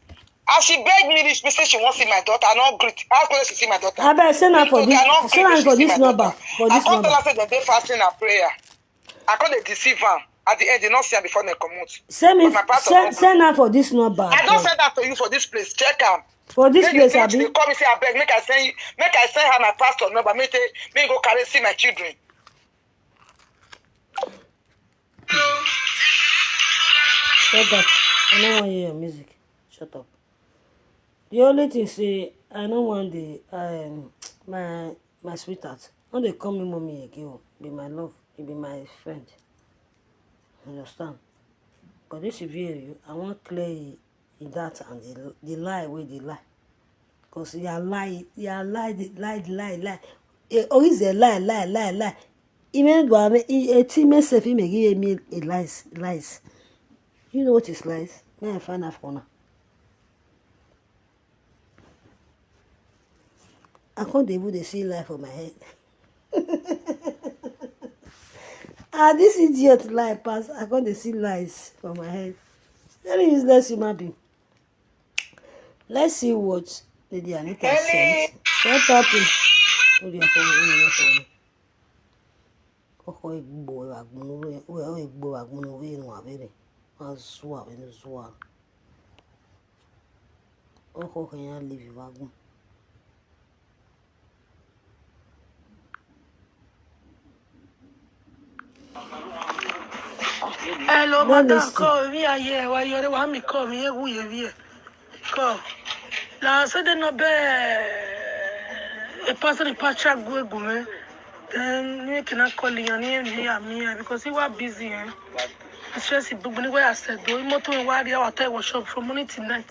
As she begged me this message, she wants to see my daughter. I not greet. I want to see my daughter. I beg, send her for this. Send her for this number. For this number. I can't tell her that they fasting and prayer. I can't deceive her. At the end, they not see her before they come out. Send her for this number. I don't send that to you for this place. Check her. For this place, Abi. They call me say, I beg, make I send her my pastor number. Make go carry see my children. Shut up. I don't want to hear your music. Shut up. The only thing say I don't want the my sweetheart. When they call me mommy again, be my love, it be my friend. Understand? But this is very I want clear in that and the lie where they lie. Because you lie. Oh, is a lie. Even when a team myself he may give me a lies. You know what is lies? May I find out for now. I can't able to see life on my head. This idiot lie pass. I got to see lies from my head. Very useless human being. Let's see what Lady Anita sent. Shut up. Hello, Not madam. listen. Call me. I hear why you're the one me call me. Who you here? Call. Now, so they no be a person in Pacha go man. Then you cannot call you and hear me because you are busy. It's just a book where I said, do you want to why the hour workshop from morning till night?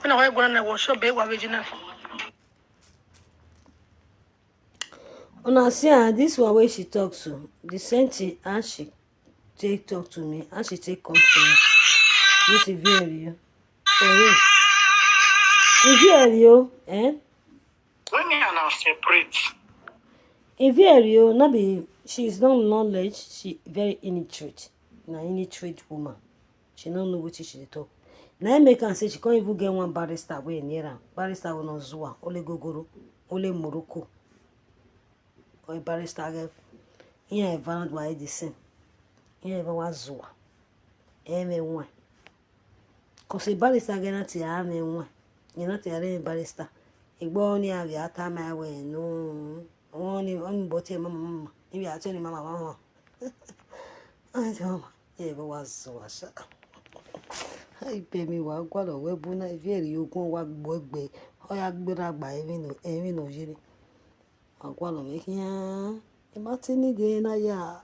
When I go on a workshop, they were original. Una see this one where she talks to the same thing and she take talk to me and she take come to me. This is very oh you eh? When you are now separate. If you not be she is not knowledge, she very illiterate. Na illiterate woman. She don't know what she dey talk. Now I make her say she can't even get one barrister way near her. Barrister will not zua, only gogoro, only Morocco. Or a barrister girl. Here I found why the same. Here ever was zua. One. Cause a barrister get not here one. You're not a barrister. A born here we are time my way. No. Only bottom mama. Maybe I tell you mama. I don't ever was so I pay me one quarter webuna very you go work boy. Oh, I better by even no jelly. I'll go on making a martini day in a year.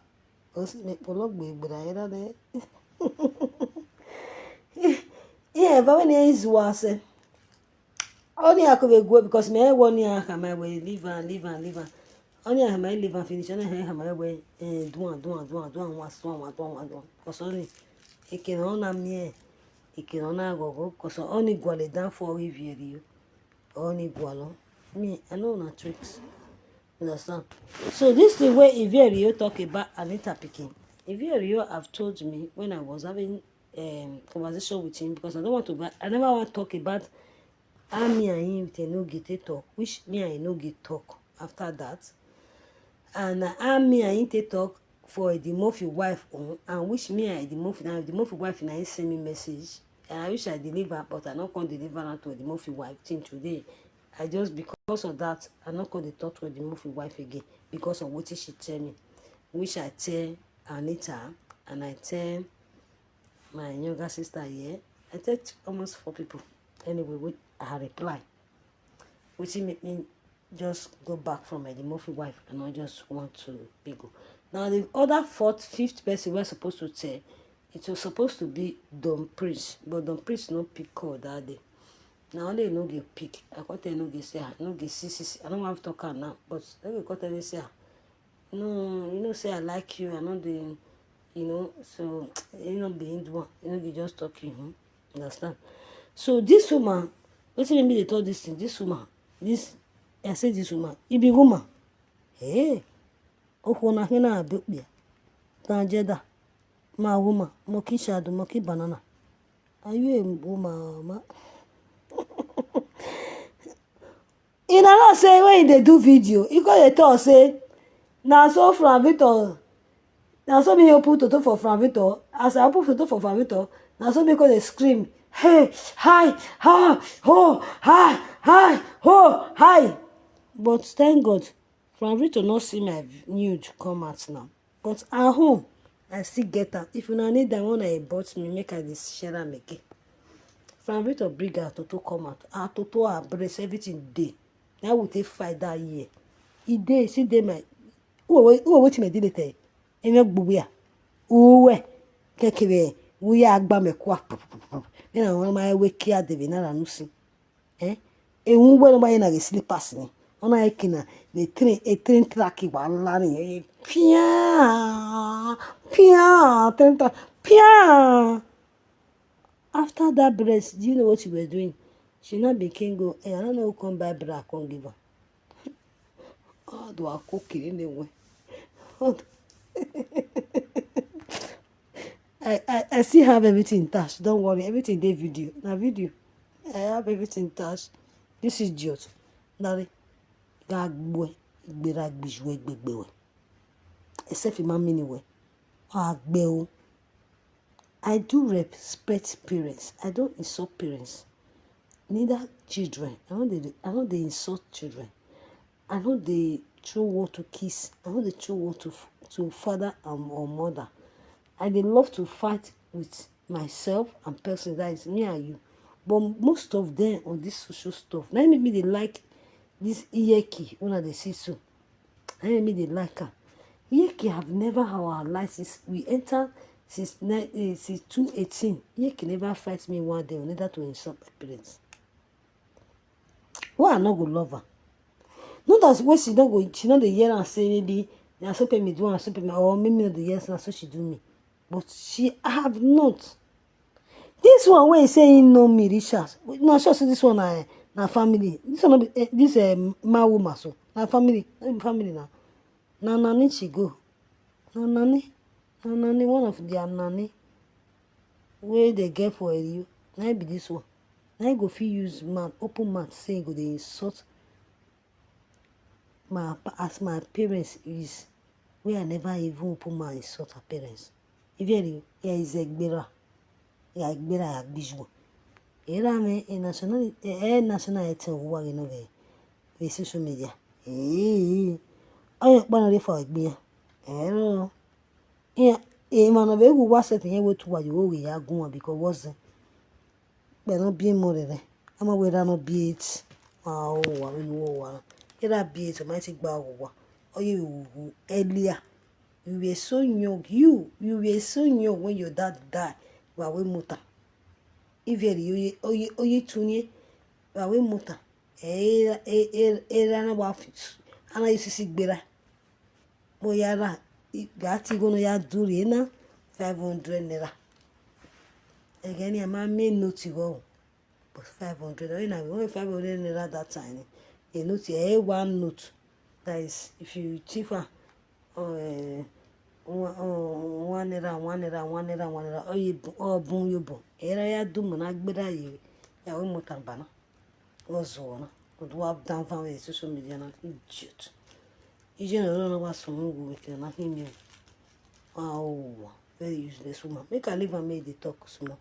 Make polog but I had it. Yeah, but when he is was only I could go because me 1 year I my way live and only I might live and finish and I have my way and do one was one. Because only it can honor me. It can honor go because only go down for review. Only go me, I know no tricks. Understand? So this is the way Ivierio talk about Anita picking. Ivierio have told me when I was having conversation with him because I don't want to. I never want to talk about how me and him they no get talk, which me and him no get talk after that, and how me and him they talk for the Murphy wife on, and which me and the Murphy wife and I send me message. And I wish I deliver, but I not going to deliver to the Murphy wife thing today. I just because of that, I not going to talk to the Murphy wife again because of what she tell me, which I tell Anita and I tell my younger sister here. I tell almost 4 people. Anyway, I reply, which make me just go back from my Murphy wife and I just want to be go. Now the other 4th, 5th person we're supposed to tell, it was supposed to be Don Prince, but Don Prince no pick call that day. Now they no get pick. I got tell no get say no get see. I don't want to talk her now, but they got tell say no, you know say I like you. I know the, you know, so you know being the one, you know they just talking. Understand? So this woman, what's the name they told this thing? This woman, this I say this woman, it be woman. Hey, oh na hina abukbia. Tanjeda, ma woman, moki shadow, moki banana. Are you a woman? You know say when they do video, you go dey talk say na so from Victor, na so me open toto for from Victor. As I open toto for from Victor, na so me go dey scream, hey, hi, ha, ho, hi, ho, hi. But thank God, from Victor not see my nude come out now. But at home, I still get am. If una need that one I bought me, make I dey share am again. From Victor bring her toto come out. Her toto, her breast, everything dey. Now we take fight that year. He dey, see dey my who wait me delete e. Eme gbugbu ya. Uwe kekebe we agba me kwa. Me na won my we kia de na nusi. Ewu we no ba na slippers ni. Ona ekina the train track wa la ni. Pia. After that breast, do you know what she was doing? She not became go, hey, I don't know who come buy bread, I can't give her. Oh, do I cook it anyway? I still have everything in touch. Don't worry, everything they video. Now video. I have everything in touch. This is idiot. Nari. Gagwe. Igberagbijuwe gbegbewe. Except in my mini way. Agbeo. I do respect parents. I don't insult parents. Neither children. I know they insult children. I know they throw word to kiss. I know they throw word to father or mother. I dey love to fight with myself and person, that is me and you. But most of them on this social stuff, now maybe they like this iyeki when they see so. Now maybe they like her. Iyeki have never our life since we enter since 2018. Iyeki never fight me one day or neither to insult my parents. Why I not go love her? Not that when she don't go, she not the year and say maybe na so pay me do and so pay me, or maybe not the years and so she do me. But she have not. This one where he say he know me, Richard. No, sure say this one na family. This one be this my woman so na family. Na family now. Na nanny she go. Na nanny one of their nanny. Where they get for you. Now be this one. Now go fit use mouth, open mouth, say go they insult my parents is where I never even open my insult her parents. If you is a gbera, ya gbera ya bijou. Era me national nationality wa you know the social media. Ayo pa na re for egbe. Ero. Man of egu WhatsApp yen we to wa you we ya gun because was be no be more re. Ama we ra no be it. Wa we no wa. Era be it mighty gba wa. Oye earlier. You were so young. You were so young when your dad died. Wawe muta. If you tunye, wawe muta. Na wafit. Ana isi sigbera. Moyara. Gati gono ya duri na 500 naira. Again, ya ma me noti go. But 500. You know, only 500 naira that time. A note, one note. That is, if you chief one naira. Oh, boom, you boom. Era ya do monagbera you. Ya we motambana. Was one. Would walk down from the social media and idiot. You don't know what's wrong with you, nothing new. Oh, very useless woman. Make a live and make the talk small.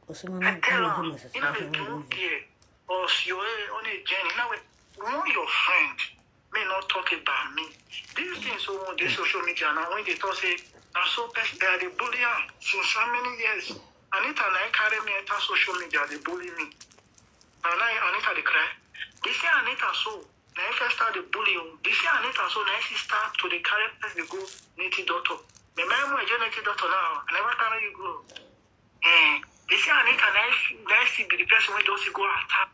Because someone not going to do or you're on a journey. Now, one your friend may not talk about me. These things on the social media now when they talk say I'm so pissed they are the bullying since how many years? Anita and I carry me enter social media, they bully me. And Anita they cry. They say Anita so now if I start the bullying, they say Anita so now if you start to the carry they go native doctor. The man who is native doctor now, I never carry you go. They say Anita now she be the person who does go attack.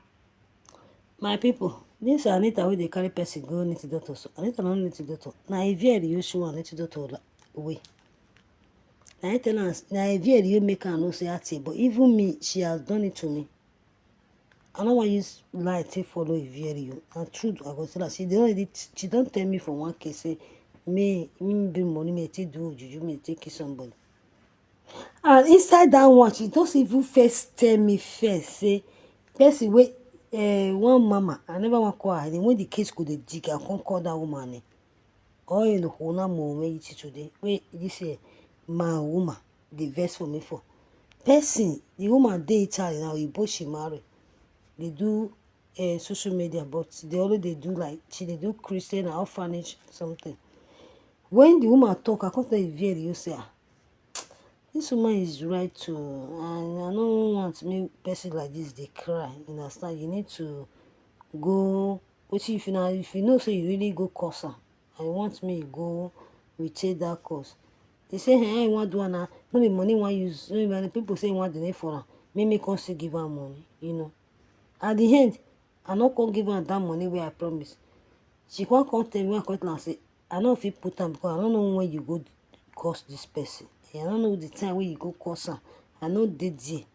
My people, this Anita where they carry person go native doctor. So Anita not native doctor. Now if you usual one native doctor way. Now I tell us, now if you make her no say at but even me, she has done it to me. I don't want to use lie to follow you. And truth, I go tell her. She don't tell me for one case, say, me bring money, me take do juju, me take kiss somebody. And inside that one, she don't even first tell me first, say, person wait, one mama, I never want to call her. Then when the case go the dig, I can't call that woman. Oh, you know, who na today. Wait, this my woman, the verse for me for. Person, the woman they Italian now, both she married. They do social media, but they already do like they do Christian or orphanage something. When the woman talk, I can't tell you say, this woman is right too, and I don't want me person like this. They cry. You understand? You need to go. But if you know, so you really go course her. I want me go retake that course. They say, hey, I want do now. No the money want use. No people say want the name for her. Me can't still give her money. You know. At the end, I not gonna give her that money where I promise. She can't come tell me and say, I know if you put them because I don't know when you go cost this person. I don't know the time when you go cost her. I know the day.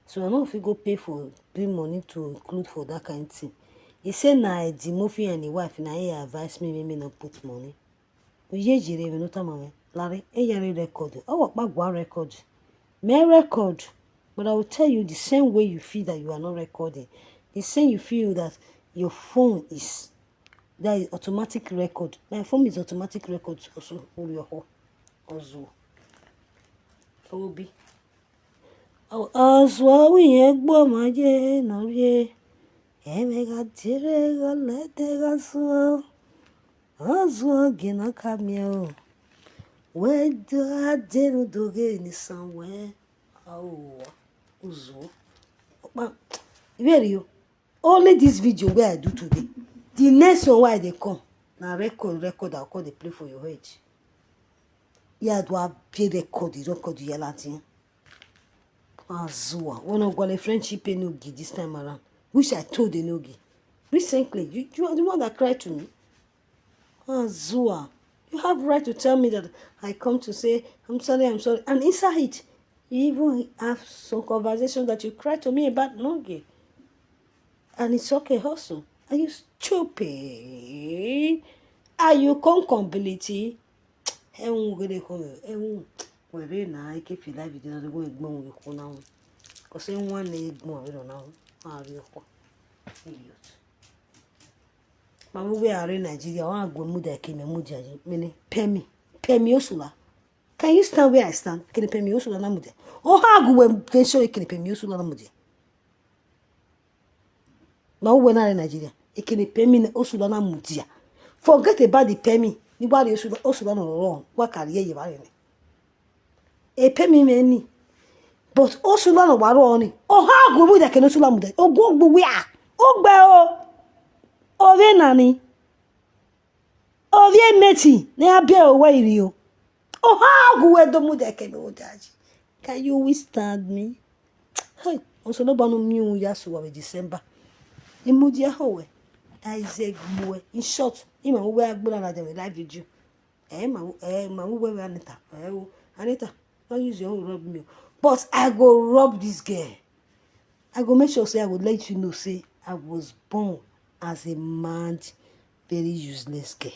So I know if you go pay for bring money to include for that kind of thing. He said nah the Murphy and the wife now he advised me not put money. We jire we no time. Larry, record. Oh, what record? May record. But I will tell you the same way you feel that you are not recording. The same you feel that your phone is. That is automatic record. My phone is automatic record also. Also. Obi. Oh, also we egbo maje no ye. Emega tire go let go so. Also gina kamio. Where do I didn't do any somewhere? Oh, Uzo. Very only this video where I do today. The next one why they come. Now record, I'll call the play for your head. Yeah, do I pay record the Latin? Azua. One of the friendship enogi this time around. Which I told the Nogi. Recently, you are the one that cried to me. Azua. You have right to tell me that I come to say, I'm sorry. And inside it, you even have some conversation that you cry to me about Nogi. And it's okay also. Are you stupid? Are you concombility? Where na I keep you live video go egbon we ko now. Cause one na egbon we now. Are you idiot? Mama we are in Nigeria. I go mu da ke me mu jaji. Mene pemi osula. Can you stand where I stand? Can you pemi osula na mu de? Oh ha go we show you can pemi osula na mu de. Now when I in Nigeria, it can pay me osula na mutia. Forget about the pay me. Nobody osula no wrong. What career you are in? A pay me many. But osula no wrong. Oh how go we that can osula mude? Oh go where? Oh gbe o. Ove nani. Ove meti. Ne abia o where you? Oh how go we do mude can odaji? Can you withstand me? Hey, also no banu mi yasu wa December. Imudia howe. Isaac boy. In short, ima we agbona na dem live video. Ma we Anita. Anita, don't use your own rub me. But I go rub this girl. I go make sure say I would let you know say I was born as a mad, very useless girl.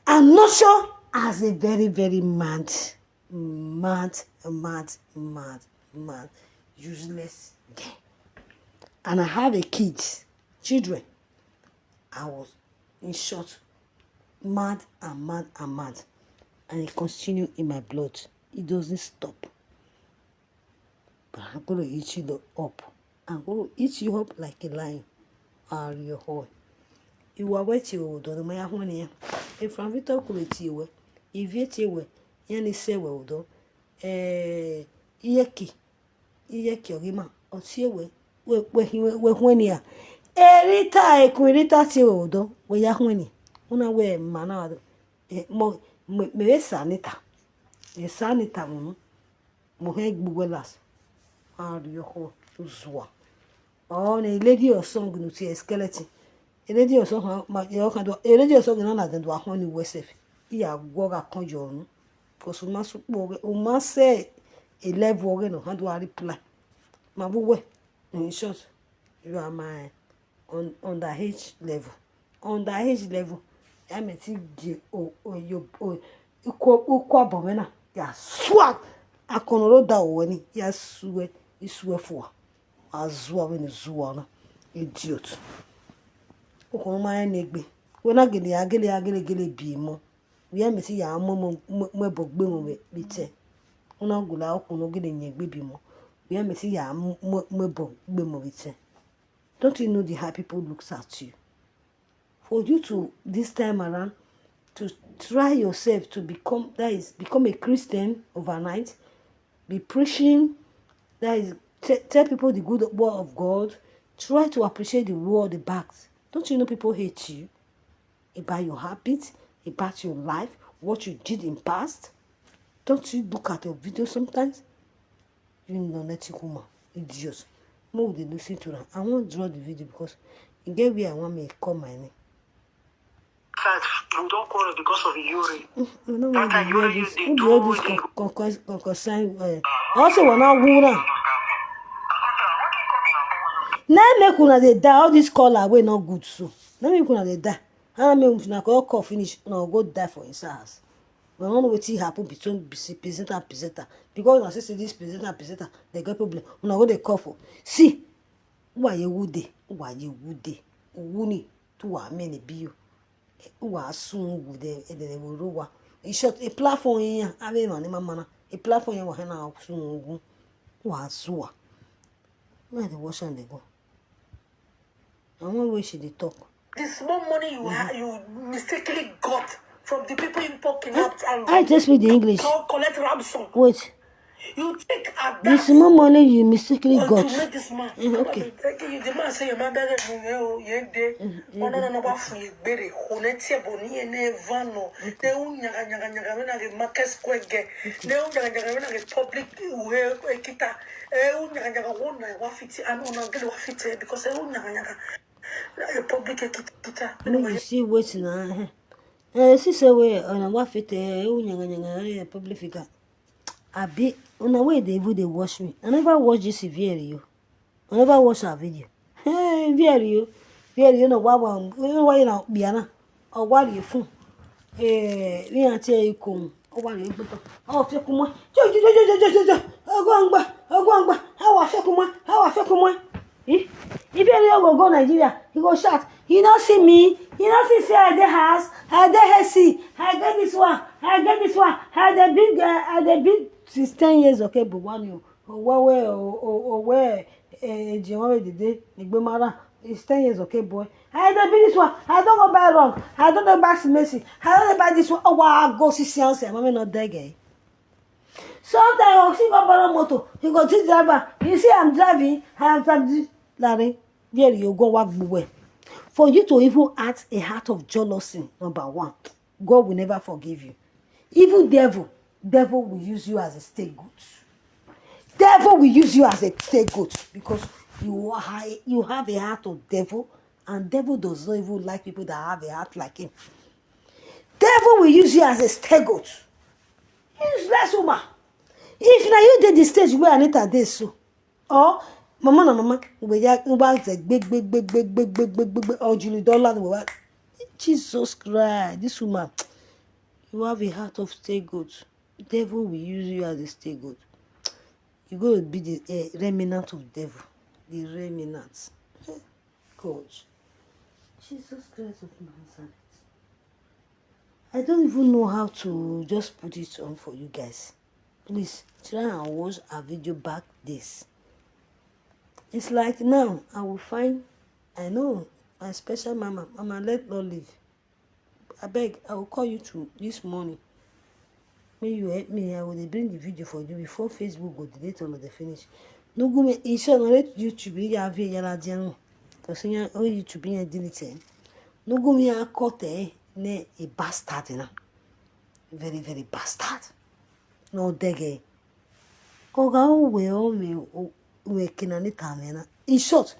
I'm not sure as a very, very mad, useless girl. And I have a kid, children. I was, in short, mad. And it continues in my blood. It doesn't stop. But I'm going to eat you up. I'm going to eat you up like a lion. Are you whole? You are waiting, don't my honey. If I'm with you, if you any say well, though, Yeki, Rima, or see when ya erita ekwirita ti odo we ya hwani una we manado me sanita e sanita mo he gbugwelas and yo ho uzwa oh na lady or song no ti skeleton a lady or song ma yo kan do a lady or song na do ahwani wesef iya gwoga konjo nu kosu masu po o ma say a level oge no how do I reply ma bu we in short you are my underage level. Underage level. I mean, you bomena. Ya swag. I can roll that one. Ya swear. You swear for. Azua when you zuana. Idiot. Oko my negbe. When I get the agile be more. We are missing ya mo bogbe mo bite. Una gula okuno gele nyegbe bi mo. We are missing ya mo bogbe mo bite. Don't you know the how people looks at you? For you to, this time around, to try yourself to become a Christian overnight, be preaching, that is, tell people the good word of God, try to appreciate the word, the backs. Don't you know people hate you? About your habits, about your life, what you did in past? Don't you look at your video sometimes? You lunatic woman, idiots. More they listen to that. I won't draw the video because in get where I want me to call my name. We don't call it because of the urine. You know what the urine is? Who do this consign? Also, when I wanna. Now make una dey die. All this color way not good so. Now make una dey die. How make una call finish? Una go die for inside house. We don't know what happen between presenter and presenter. Because when I say this presenter and presenter, they got problem. When I go they call for. See, why you would they? Why you would they? Wuni to a many be you. Who are soon with the Ruwa. In short, a platform here, I mean, on my manner. A platform here, and now soon. Who are Sua? Where the wash and they go. And one way she they talk. The small money you mistakenly got from the people in poking up and I just read the English. collect ransom. Wait. You take at The that small money you mistakenly got. to make this man. Okay. The man say your man better no for you berry. Honetia boni and vano. They nyaga market square get. They nyaga public where kita. Nyaga one wafiti and on get wafiti because nyaga public kita. No, you see what's now. Sister way on a wafiti, nyaga public figure. I be on a way they would they watch me. I never watch this video. I never watch her video. Hey, video. You know why you know Biana or what you fool. We are tell you come. Oh, what you put. Oh, Fekuma. Oh, how I Fekuma. If you go Nigeria, you go shout. You don't see me. You don't see say at the house. At the see. I get this one. At the big. Since 10 years, okay, but one you where Jimmy the day, Nigbemara is 10 years, okay, boy. I don't be this one. I don't go buy wrong. I don't go buy Messi. I don't buy this one. Oh, wow, go see Sianse. I'm not there, gay. Sometimes I'll see my brother motor. He go to driver. You see, I'm driving. I'm driving. Larry, there you go, walk away. For you to even act a heart of jealousy, number one, God will never forgive you. Even devil will use you as a scapegoat. Devil will use you as a scapegoat because you have a heart of devil, and devil does not even like people that have a heart like him. Devil will use you as a scapegoat. Useless woman. If now you did the stage where Anita did so, or mama, we was a big, or Julie Dollar, Jesus Christ, this woman, you have a heart of scapegoat. Devil will use you as a scapegoat. You're going to be the remnant of devil. The remnant. Coach. Jesus Christ of Nazareth. I don't even know how to just put it on for you guys. Please try and watch a video back this. It's like now I will find, I know my special mama let Lord live. I beg, I will call you to this morning. May you help me, I will bring the video for you before Facebook go delete on the finish. No go me insure no let YouTube ya vie ya la diano. Because you YouTube ya delete. No go me a kote ne a bastard na. Very very bastard. No dege. Oga we kinani tamena. In short,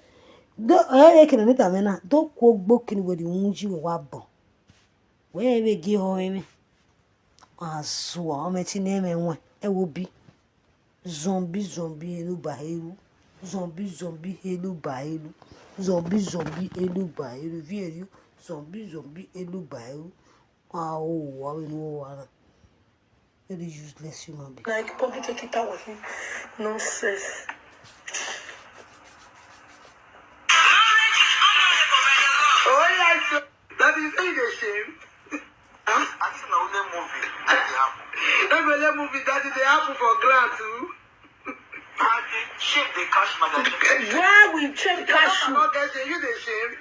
do kinani tamena do ko gbokin we di unji we wa bon. We we gi ho me. Asua ometi neme nwa e wo bi zombie elu baheru zombie elu baheru vieru zombie elu baheru wa we no wa very useless human being. Like public take it out with him. Nonsense. Oh, yes. That is a shame. I think now the movie. Every movie that they happen for grant too. And they shame the cash man. Why we shame cashew? Not getting you the shame.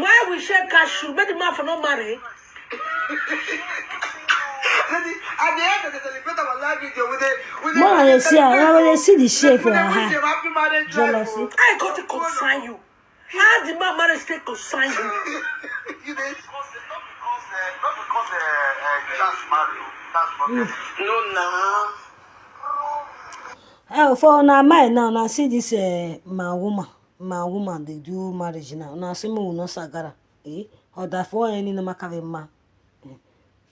Why we shame cashew? Make the man for no marry. At the end of the celebrate our live video with the More I see the shape for her. Jealousy. I got to consign you. How did my marriage take consign you? You know, not because that's Mario. That's not No, nah. For now, now see this my woman they do marriage now. Now see me no sagara. Or that for any no makave ma.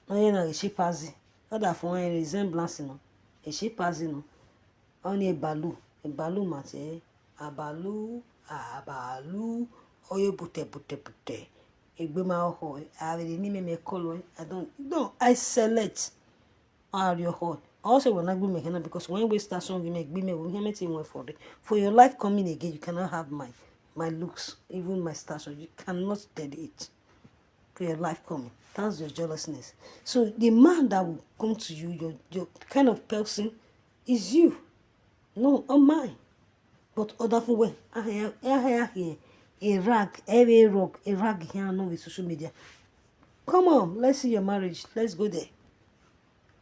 No you know she pazi. Or that for any resemblance no. She pazi no. Only a balu mate. A balu. Oye bute. Egbe ma ho. I really need me color. I select. your heart. Also, we're not going to make because when we start song, we make me for your life coming again. You cannot have my looks, even my stature. You cannot steady it for your life coming. That's your jealousness. So the man that will come to you, your kind of person, is you. No, not mine. But other for when I hear a rag, every rock, a rag here no with social media. Come on, let's see your marriage. Let's go there.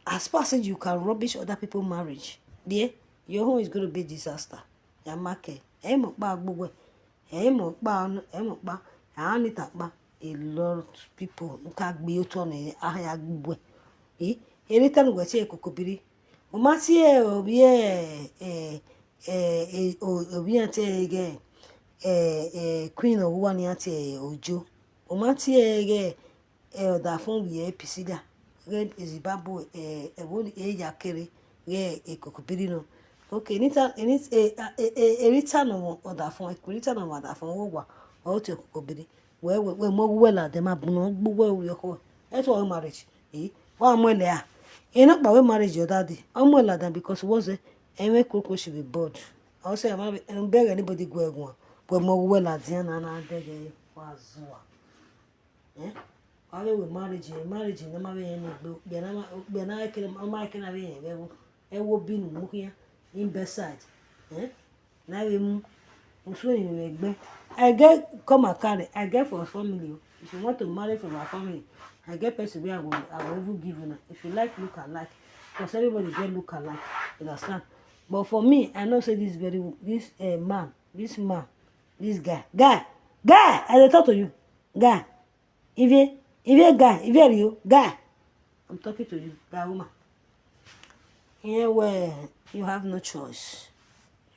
As fast as you can rubbish other people's marriage, there, your home is going to be disaster. Your market, a lot of people who can't be on a anytime we say kokobiri, umatie obiante again, queen of one yate ojo, umatie da phone we pisida. Red is babu a wood yakere, kokobiri no. Okay, a return of that phone, a return of that phone or to kokobiri. Where we're more well at them up, no, well, your whole. That's all marriage. Well, I'm well there. You know, but we marriage your daddy. I'm well at them because was it? And we cook should be bored. I'll say, I'm beg anybody go one. We're more well at the end and I beg you. Was eh? I will marriage, no matter any book. Then I can have a will be here in bedside. Eh? Now we I get come and carry. I get for a family. If you want to marry from our family, I get person where I will even give you. If you like, look alike. Because everybody get look alike. You understand? But for me, I know say this man, this guy, I dey talk to you, guy. If you guy, if you guy, I'm talking to you, guy woman. Here where you have no choice.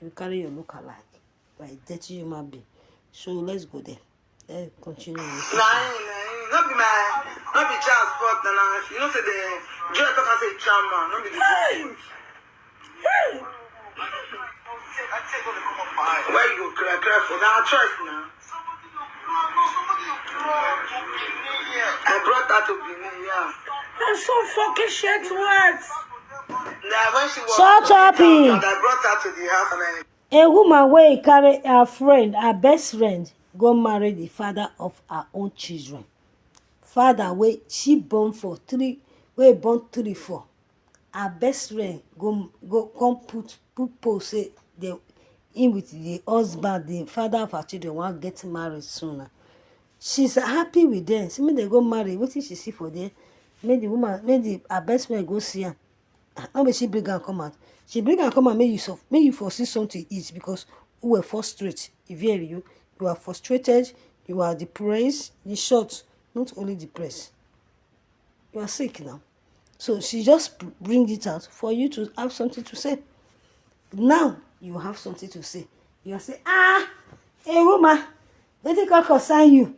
You carry your look alike. By dirty human being. So let's go there. Let's continue. Not be transport. You know, say the judge can say chairman. Not be the judge. Where you go cry for that choice now? I brought that to Benin, yeah. I'm so fucking shit words. Now when she was shut up, I brought her to the house and a woman wey carry her friend, her best friend, go marry the father of her own children. Father wey she born for three, wey born 3 4. Her best friend go come put post say the in with the husband, the father of her children want get married sooner. She's happy with them. See me they go marry. What did she see for them? Make the woman, her best friend go see her. How will she bring her come out? She bring her come out, make you foresee something to eat because we were frustrated. If you are frustrated, you are depressed. In short, not only depressed, you are sick now. So she just bring it out for you to have something to say. Now you have something to say. You are say, hey woman, let it concern you.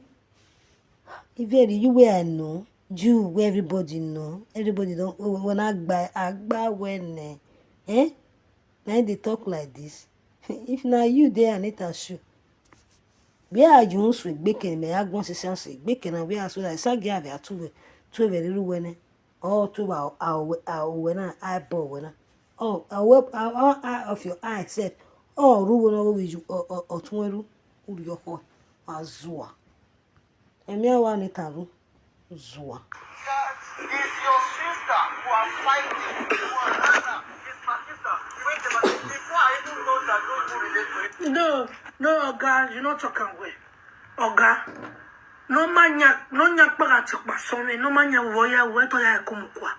If you where I know. You where everybody know, everybody don't when I buy when now they talk like this. If now you there and it has show. Where are you with baking me? I want to say baking and we are so that I give her two very little when all two our when I bought when our eye of your eye said oh ruin over with you or tomorrow your heart azua. And me I want it to Zua. It's your sister who are fighting. It's my sister. Wait a minute. Before I even know that those who relate to it. No, Oga, you're not talking way. Oga, no manya pagatikba sonne, no manya woya weto ya kumukwa.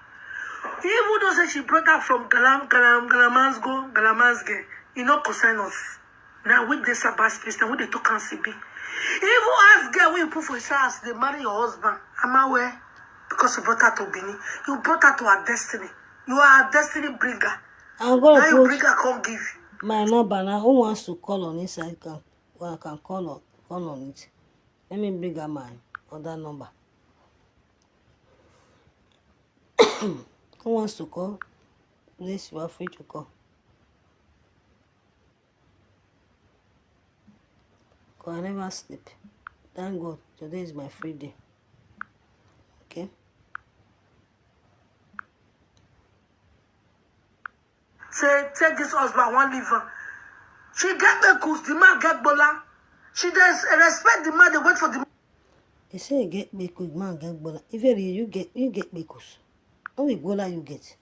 Even though say she brought her from Galamazge, you know concern us. Now with this about space, now with the talk and CB. Even ask girl when you put for his house, they marry your husband. Am I aware? Because you brought her to Bini. You brought her to her destiny. You are a destiny bringer. I'm gonna now you bring her, can't give you. my number now. Who wants to call on this? I can call on it. Let me bring her my other number. Who wants to call? Please, you are free to call. Cause I never sleep. Thank God, today is my free day. Okay. say take this husband one leave her. She get the cause the man get bola. She does respect the man. They wait for the man. They say get bekus, man get bola. If you get bekus. Only bola you get.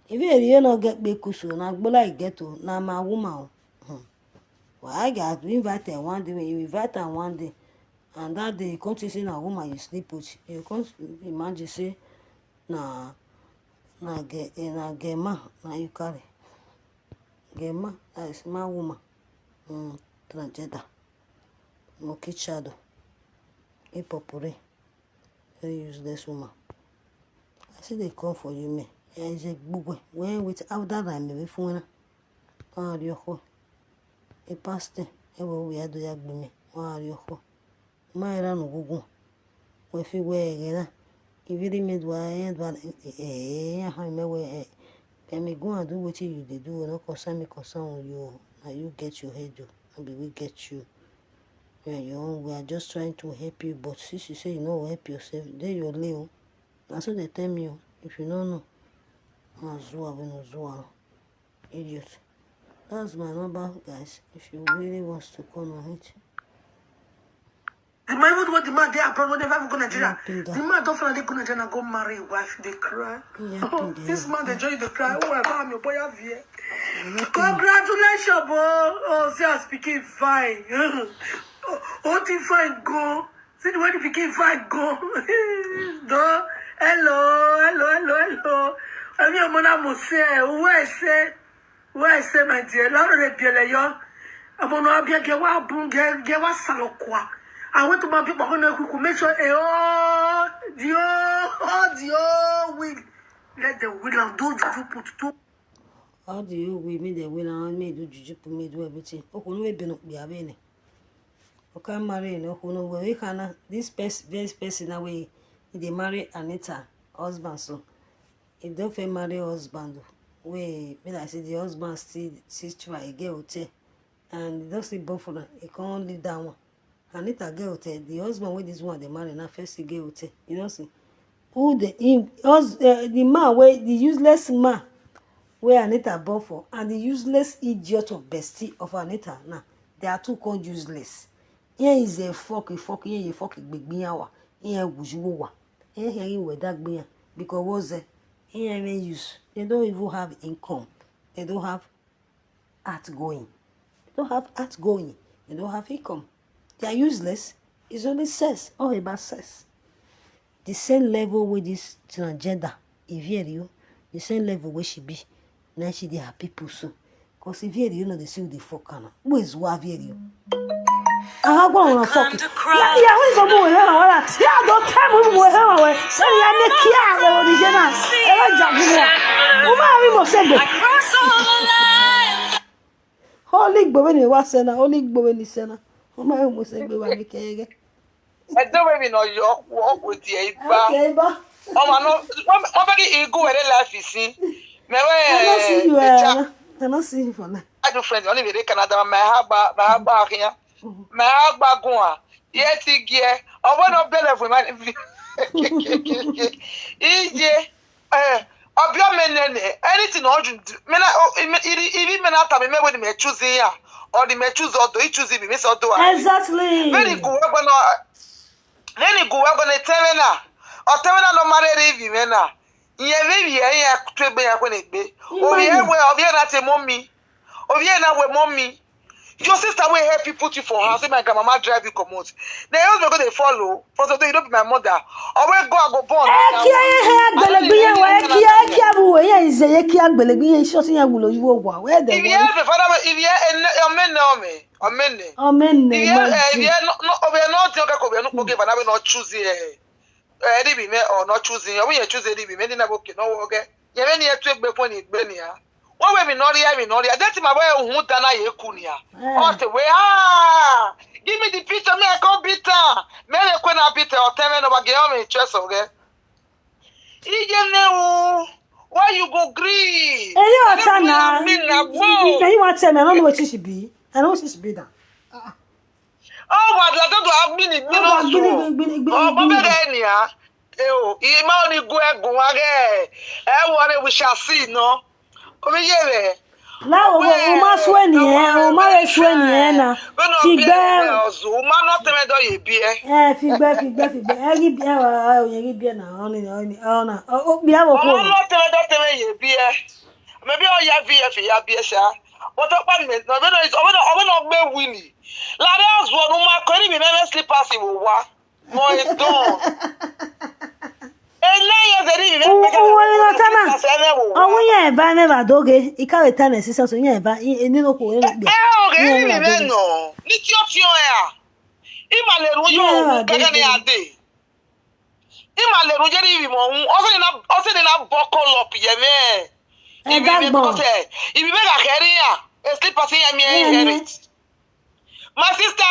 If you not get bekus, na bola you get to na my woman. Well, I got invited one day when you invite her one day, and that day you come to see a woman you sleep with. You can't imagine say na get man na you carry. Get man, that is my woman. Transgender. Monkey shadow. Epa Eddie. Very useless woman. I say they come for you, me. And say, "Boo, when with out that I'm away from her. Ah, you ho. A pastor. Ever we had to yak me. Ah, you ho. My run go. If you wear again, if you made why and one, I may wear. Can me go and do what you do, no concern me concern you. Now you get your head, maybe we get you. Yeah, we are just trying to help you, but since you say you know help yourself, then you're leo. That's what they tell me. If you don't know, idiot. That's my number, guys. If you really want to come on it. The man would want the man there abroad when they ever go to Nigeria. The man don't feel like they go to Nigeria and go marry a wife. They cry. Oh, this man they join the cry. Oh, I got my boy have here. Congratulations, boy. Oh, see, I'm speaking fine. Oh, the fine go. See the way the speaking fine go. No. Hello. I mean, I'm gonna say, where I say, my dear, Laura de Pieleyo. I'm gonna be a gewa boom, gewa salokwa. I went to my people who make sure, Dio, will let the will and do you put two. How do you we made the will and made do juju put me do everything? Oh, no, we be not be a bene. Okay, marry no, no, we can this person away. They marry Anita husband, so if don't fit marry husband, we I say the husband still try again hotel, and don't see both of them. He can't leave that one. Anita get hotel. The husband with this one they marry now first he get hotel. You know see who the man where the useless man where Anita born for, and the useless idiot of bestie of Anita now they are two called useless. Here is a fuck, here you fuck big meow. Here wujuwa. Here with that beer because what's it? Here even use. They don't even have income. They don't have outgoing. They don't have outgoing. They don't have income. They are useless. It's only sex. All about sex. The same level with this transgender. If you the same level where she be. Now she they have people so. Cause if you know they see the fuck kind of. Who is what you? I go on fuck. Yeah, we go move here. Yeah, don't tell me we here. So yeah, me kia the original. Holy gbo ni wa sena, holy gbo ni sena. O ma mo se gbe wa mi kege. I don't even know you walk with the Iba. Okay, ba. Oh man, no bagi igu where life is in. Me I don't see you for now. I do friends only with Canada. My haba here. My haba goa. Yes, gear. I want to better for my. Ije. Anything even after me when me choosing ya or the me choose or do you choose me miss or do exactly very good then go we're gonna tell me now or tell me no matter if you na ye baby ya twebe ya kwen egbe o ye we obi na te mommy obi na we mommy your sister will help you put you for house. My grandmama drive you come out. The husband go they follow. For so you don't be my mother. Or where go I go born. If you have a father, if you are amen. If you are not okay, not choosing Eddie be or not choosing. When you choose Eddie be many never okay. No okay. You many to take before it benia. What we not here, that's my way who dana yekunia. Oh, the way give me the picture, me I come bitter. Me I can bitter or tell me no give me chest okay. Why you go green? Hey, you Tana. You want to tell me? I don't know what she should be. I know what she should be. Oh, but I don't have meaning. Oh, but we shall see, no. Omiyere. Now, Oma Swenny, Oma Swenny, na. Figure. Uma not the medo ye be. Figure. Egi bia na. Ona. Oh, bia wo ko. Not the medo ye be. Maybe all ya VF ya be sha. What up man? No, it's over no be Winnie. Lada was one Uma Koni be never slippers in wa. Mo is done. Oh, yeah, by never dog. He can't return a sister, so yeah, but in no cool. No. It's your Imale Ruyo, Pagani Ade. Imale Rujeri, also in a buckle up, Yeme. If you make a carrier, a slip of me, my sister,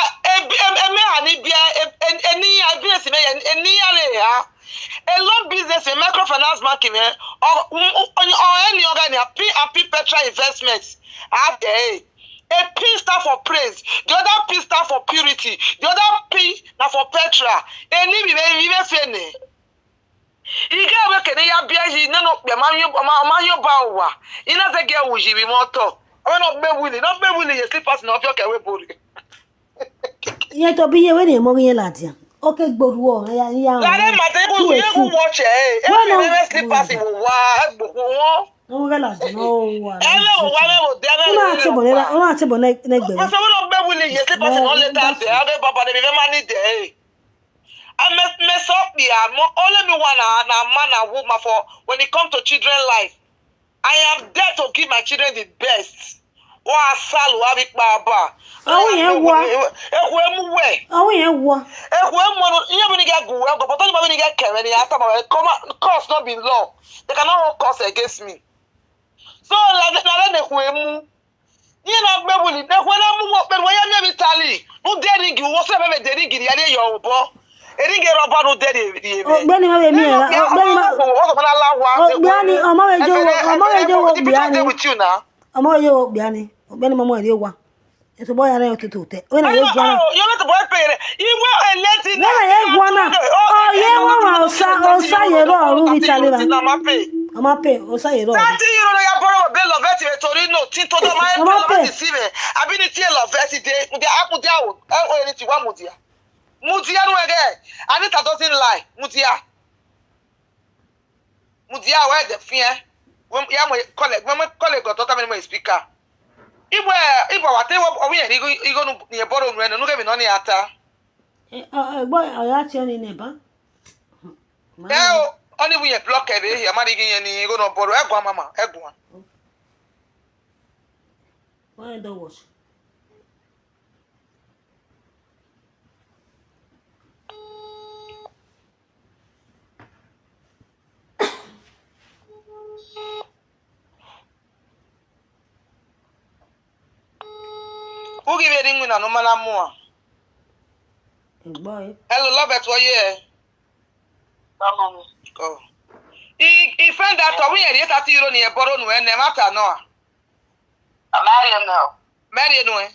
a loan business in microfinance banking or any organ, Petra investments. A P stand for praise, the other P stand for purity, the other P now for Petra. And even fene. You get work and you be he no Mario Bawa. You know the girl will be more talk. I not be willing, you sleep us not your body. Yeah, to be a winning Moria Latia. Okay, good war. Let them watch it. Every slippers in war. No, no, I mess up here. Only me one man and woman for when it comes to children life. I am there to give my children the best. Wa salu abi baba. Oh yeah, what? Oh yeah, what? Cause not be law. They cannot hold cause against me. So you know, when I move up, when I never tally, no daring you, whatsoever daring you, your boy. I didn't get about no daddy. Oh, Benny, with you now. I'm all your Biani. Benny, Mamma, you want. It's a boy I know to do it. When I get one, you're not the boy pay. You were letting when I get one. Oh, yeah, I'll say it all. I'm a pay, or say it all. I borrow a bill of Torino, Tito, my deceiver. I've been a tail of Vesity, the apple down. Oh, anything one Mutia. Mutia, no again. Anita doesn't lie. Mutia, where the fear? When my colleague got to speaker. If I tell what we are going to borrow when no give any atta. Boy, I asked you in neighbor. Now, only we are blocked. You're marrying any going to borrow a mama. Why don't watch? Who give a ring with a no man more? Boy. Hello, love it for you. Go. He found that we are yet at you on your borrow when they matter no. Marry no.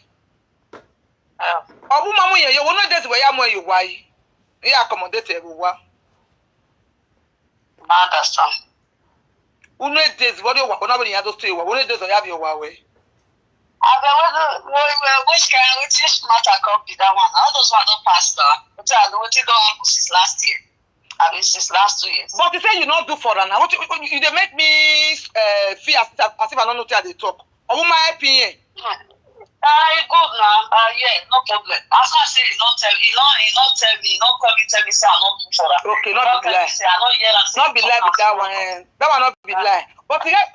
Oh, Mamma, you will not just where I'm where you why. You accommodate everyone. Understand. Who knows this? What you want? Nobody has to say. What does I have your way? Which matter copy that one? All those one don't pass now. Which I don't happen since last year. I mean, since last 2 years. But you say you not do for that now. What you they make me feel as if I don't know how they talk. Or my opinion. Good now. Yeah, no problem. As I say, he not tell me, he not call me, tell me say I not do for that. Okay, not be lie. Not be lie with that one. That one not be lie. But let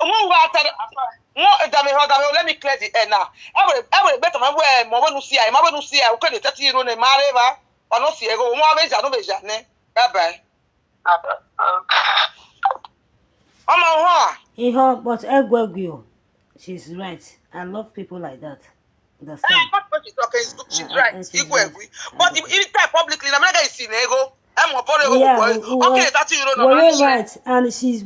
me clear the air now. Every better my way, more when you see I, my when you see I, okay, 30 years on a mareva, or not see I go, more beja, no beja, ne? Bye bye. But Egwegio, she's right. I love people like that. Understand? She's right. But if you tell publicly, I'm not going to see nego. Yeah, okay, that's you know. Right, and she's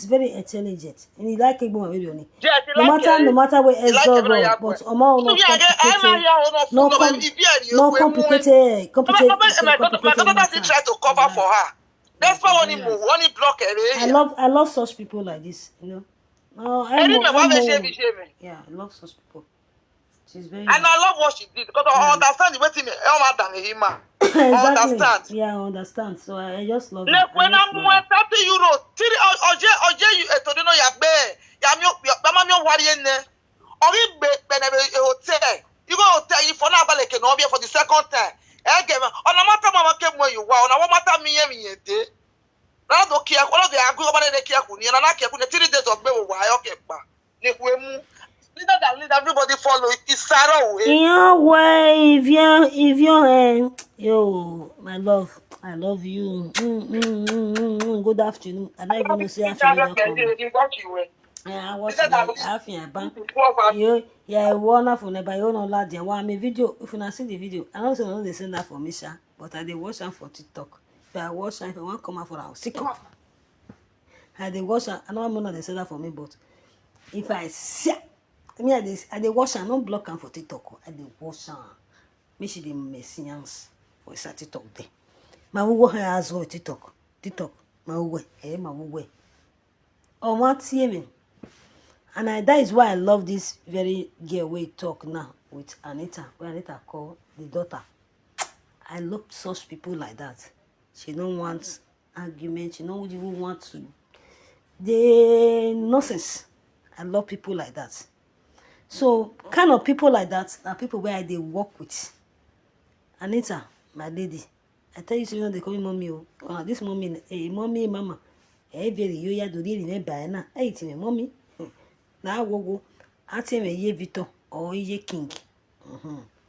very intelligent, and he like it more really. No matter where else go, but no complicated. Try to cover for her. That's why when he block it. I love such people like this, you know. Oh, Eddie me wa be Emo. shame. Yeah, I love such people. She's very And I nice. love what she did because I Yeah. understand the way me Elma than him. I Exactly. understand. Yeah, I understand. So I just love Ne her. I when just I'm love her. 30 euros. Tiri oje you etodino ya be. Ya mi mama mi wari ne. Ori be na be hotel. You go hotel you for na baleke no be for the second time. E give on matter mama ke mo you wa on what matter me ye de. Na do kia all the agu over the kia ku ni na kia ku 3 days of be wo wa yo ke pa. Ne ku emu. Leader that lead everybody follow it's Sarah way. In your way, if you're, yo, my love, I love you. Good afternoon. I don't even know say afternoon don't come. Yeah, I watch afternoon bank. You, yeah, wonderful. Never you know lad. Yeah, me video. If you not see the video, I don't know they send that for me, sha. But I dey watch am for TikTok. If I watch am, if I want come out for house, sick up. I dey watch am. I know I'm not they send that for me, but if I see, I mean, I dey watch am. Don't block am for TikTok. I dey watch am. Me she dey messians for isa TikTok there. My wo has go TikTok. TikTok. My wo my wo. Oh, what see me? And that is why I love this very girl we talk now with Anita. When Anita call the daughter. I love such people like that. She don't want argument. She don't even want to. The nonsense. I love people like that. So kind of people like that are people where they work with. Anita, my lady, I tell you, they call me mommy. Oh, this mommy, mommy, mama. Very you ya do really remember na. Hey, it's me, mommy. Now go. I tell me ye Vito or ye king.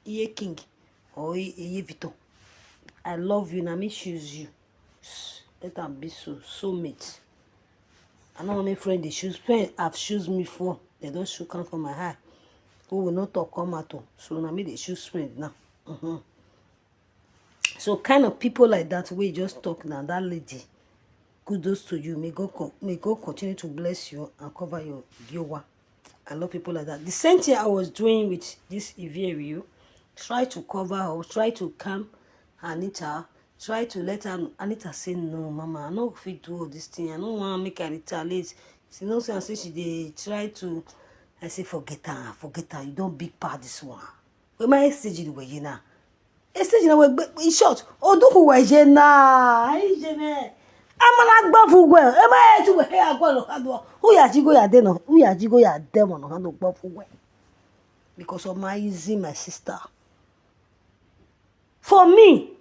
Ye king or ye Vito. I love you, na me choose you. Let them be so mate. I know my friend they choose friend have choose me for. They don't shoot come from my eye. Who will not talk come at all. So now me they choose friend now. So kind of people like that, we just talk now. That lady, kudos to you. May God continue to bless you and cover your viewer. I love people like that. The same thing I was doing with this review, try to cover or try to calm Anita. Try to let her. Anita say no, mama. I no fit do all this thing. I don't want to make her retaliate. She knows say she dey try to. I say forget her. You don't big part this one. Where my stage the way you now. Stage na we in short oduku we je na ije me amala gba fugwe e ma etu we ya gwa lo hado who ya jigo ya de no who ya jigo ya de mo no hado gba fugwe because of my easy my sister for me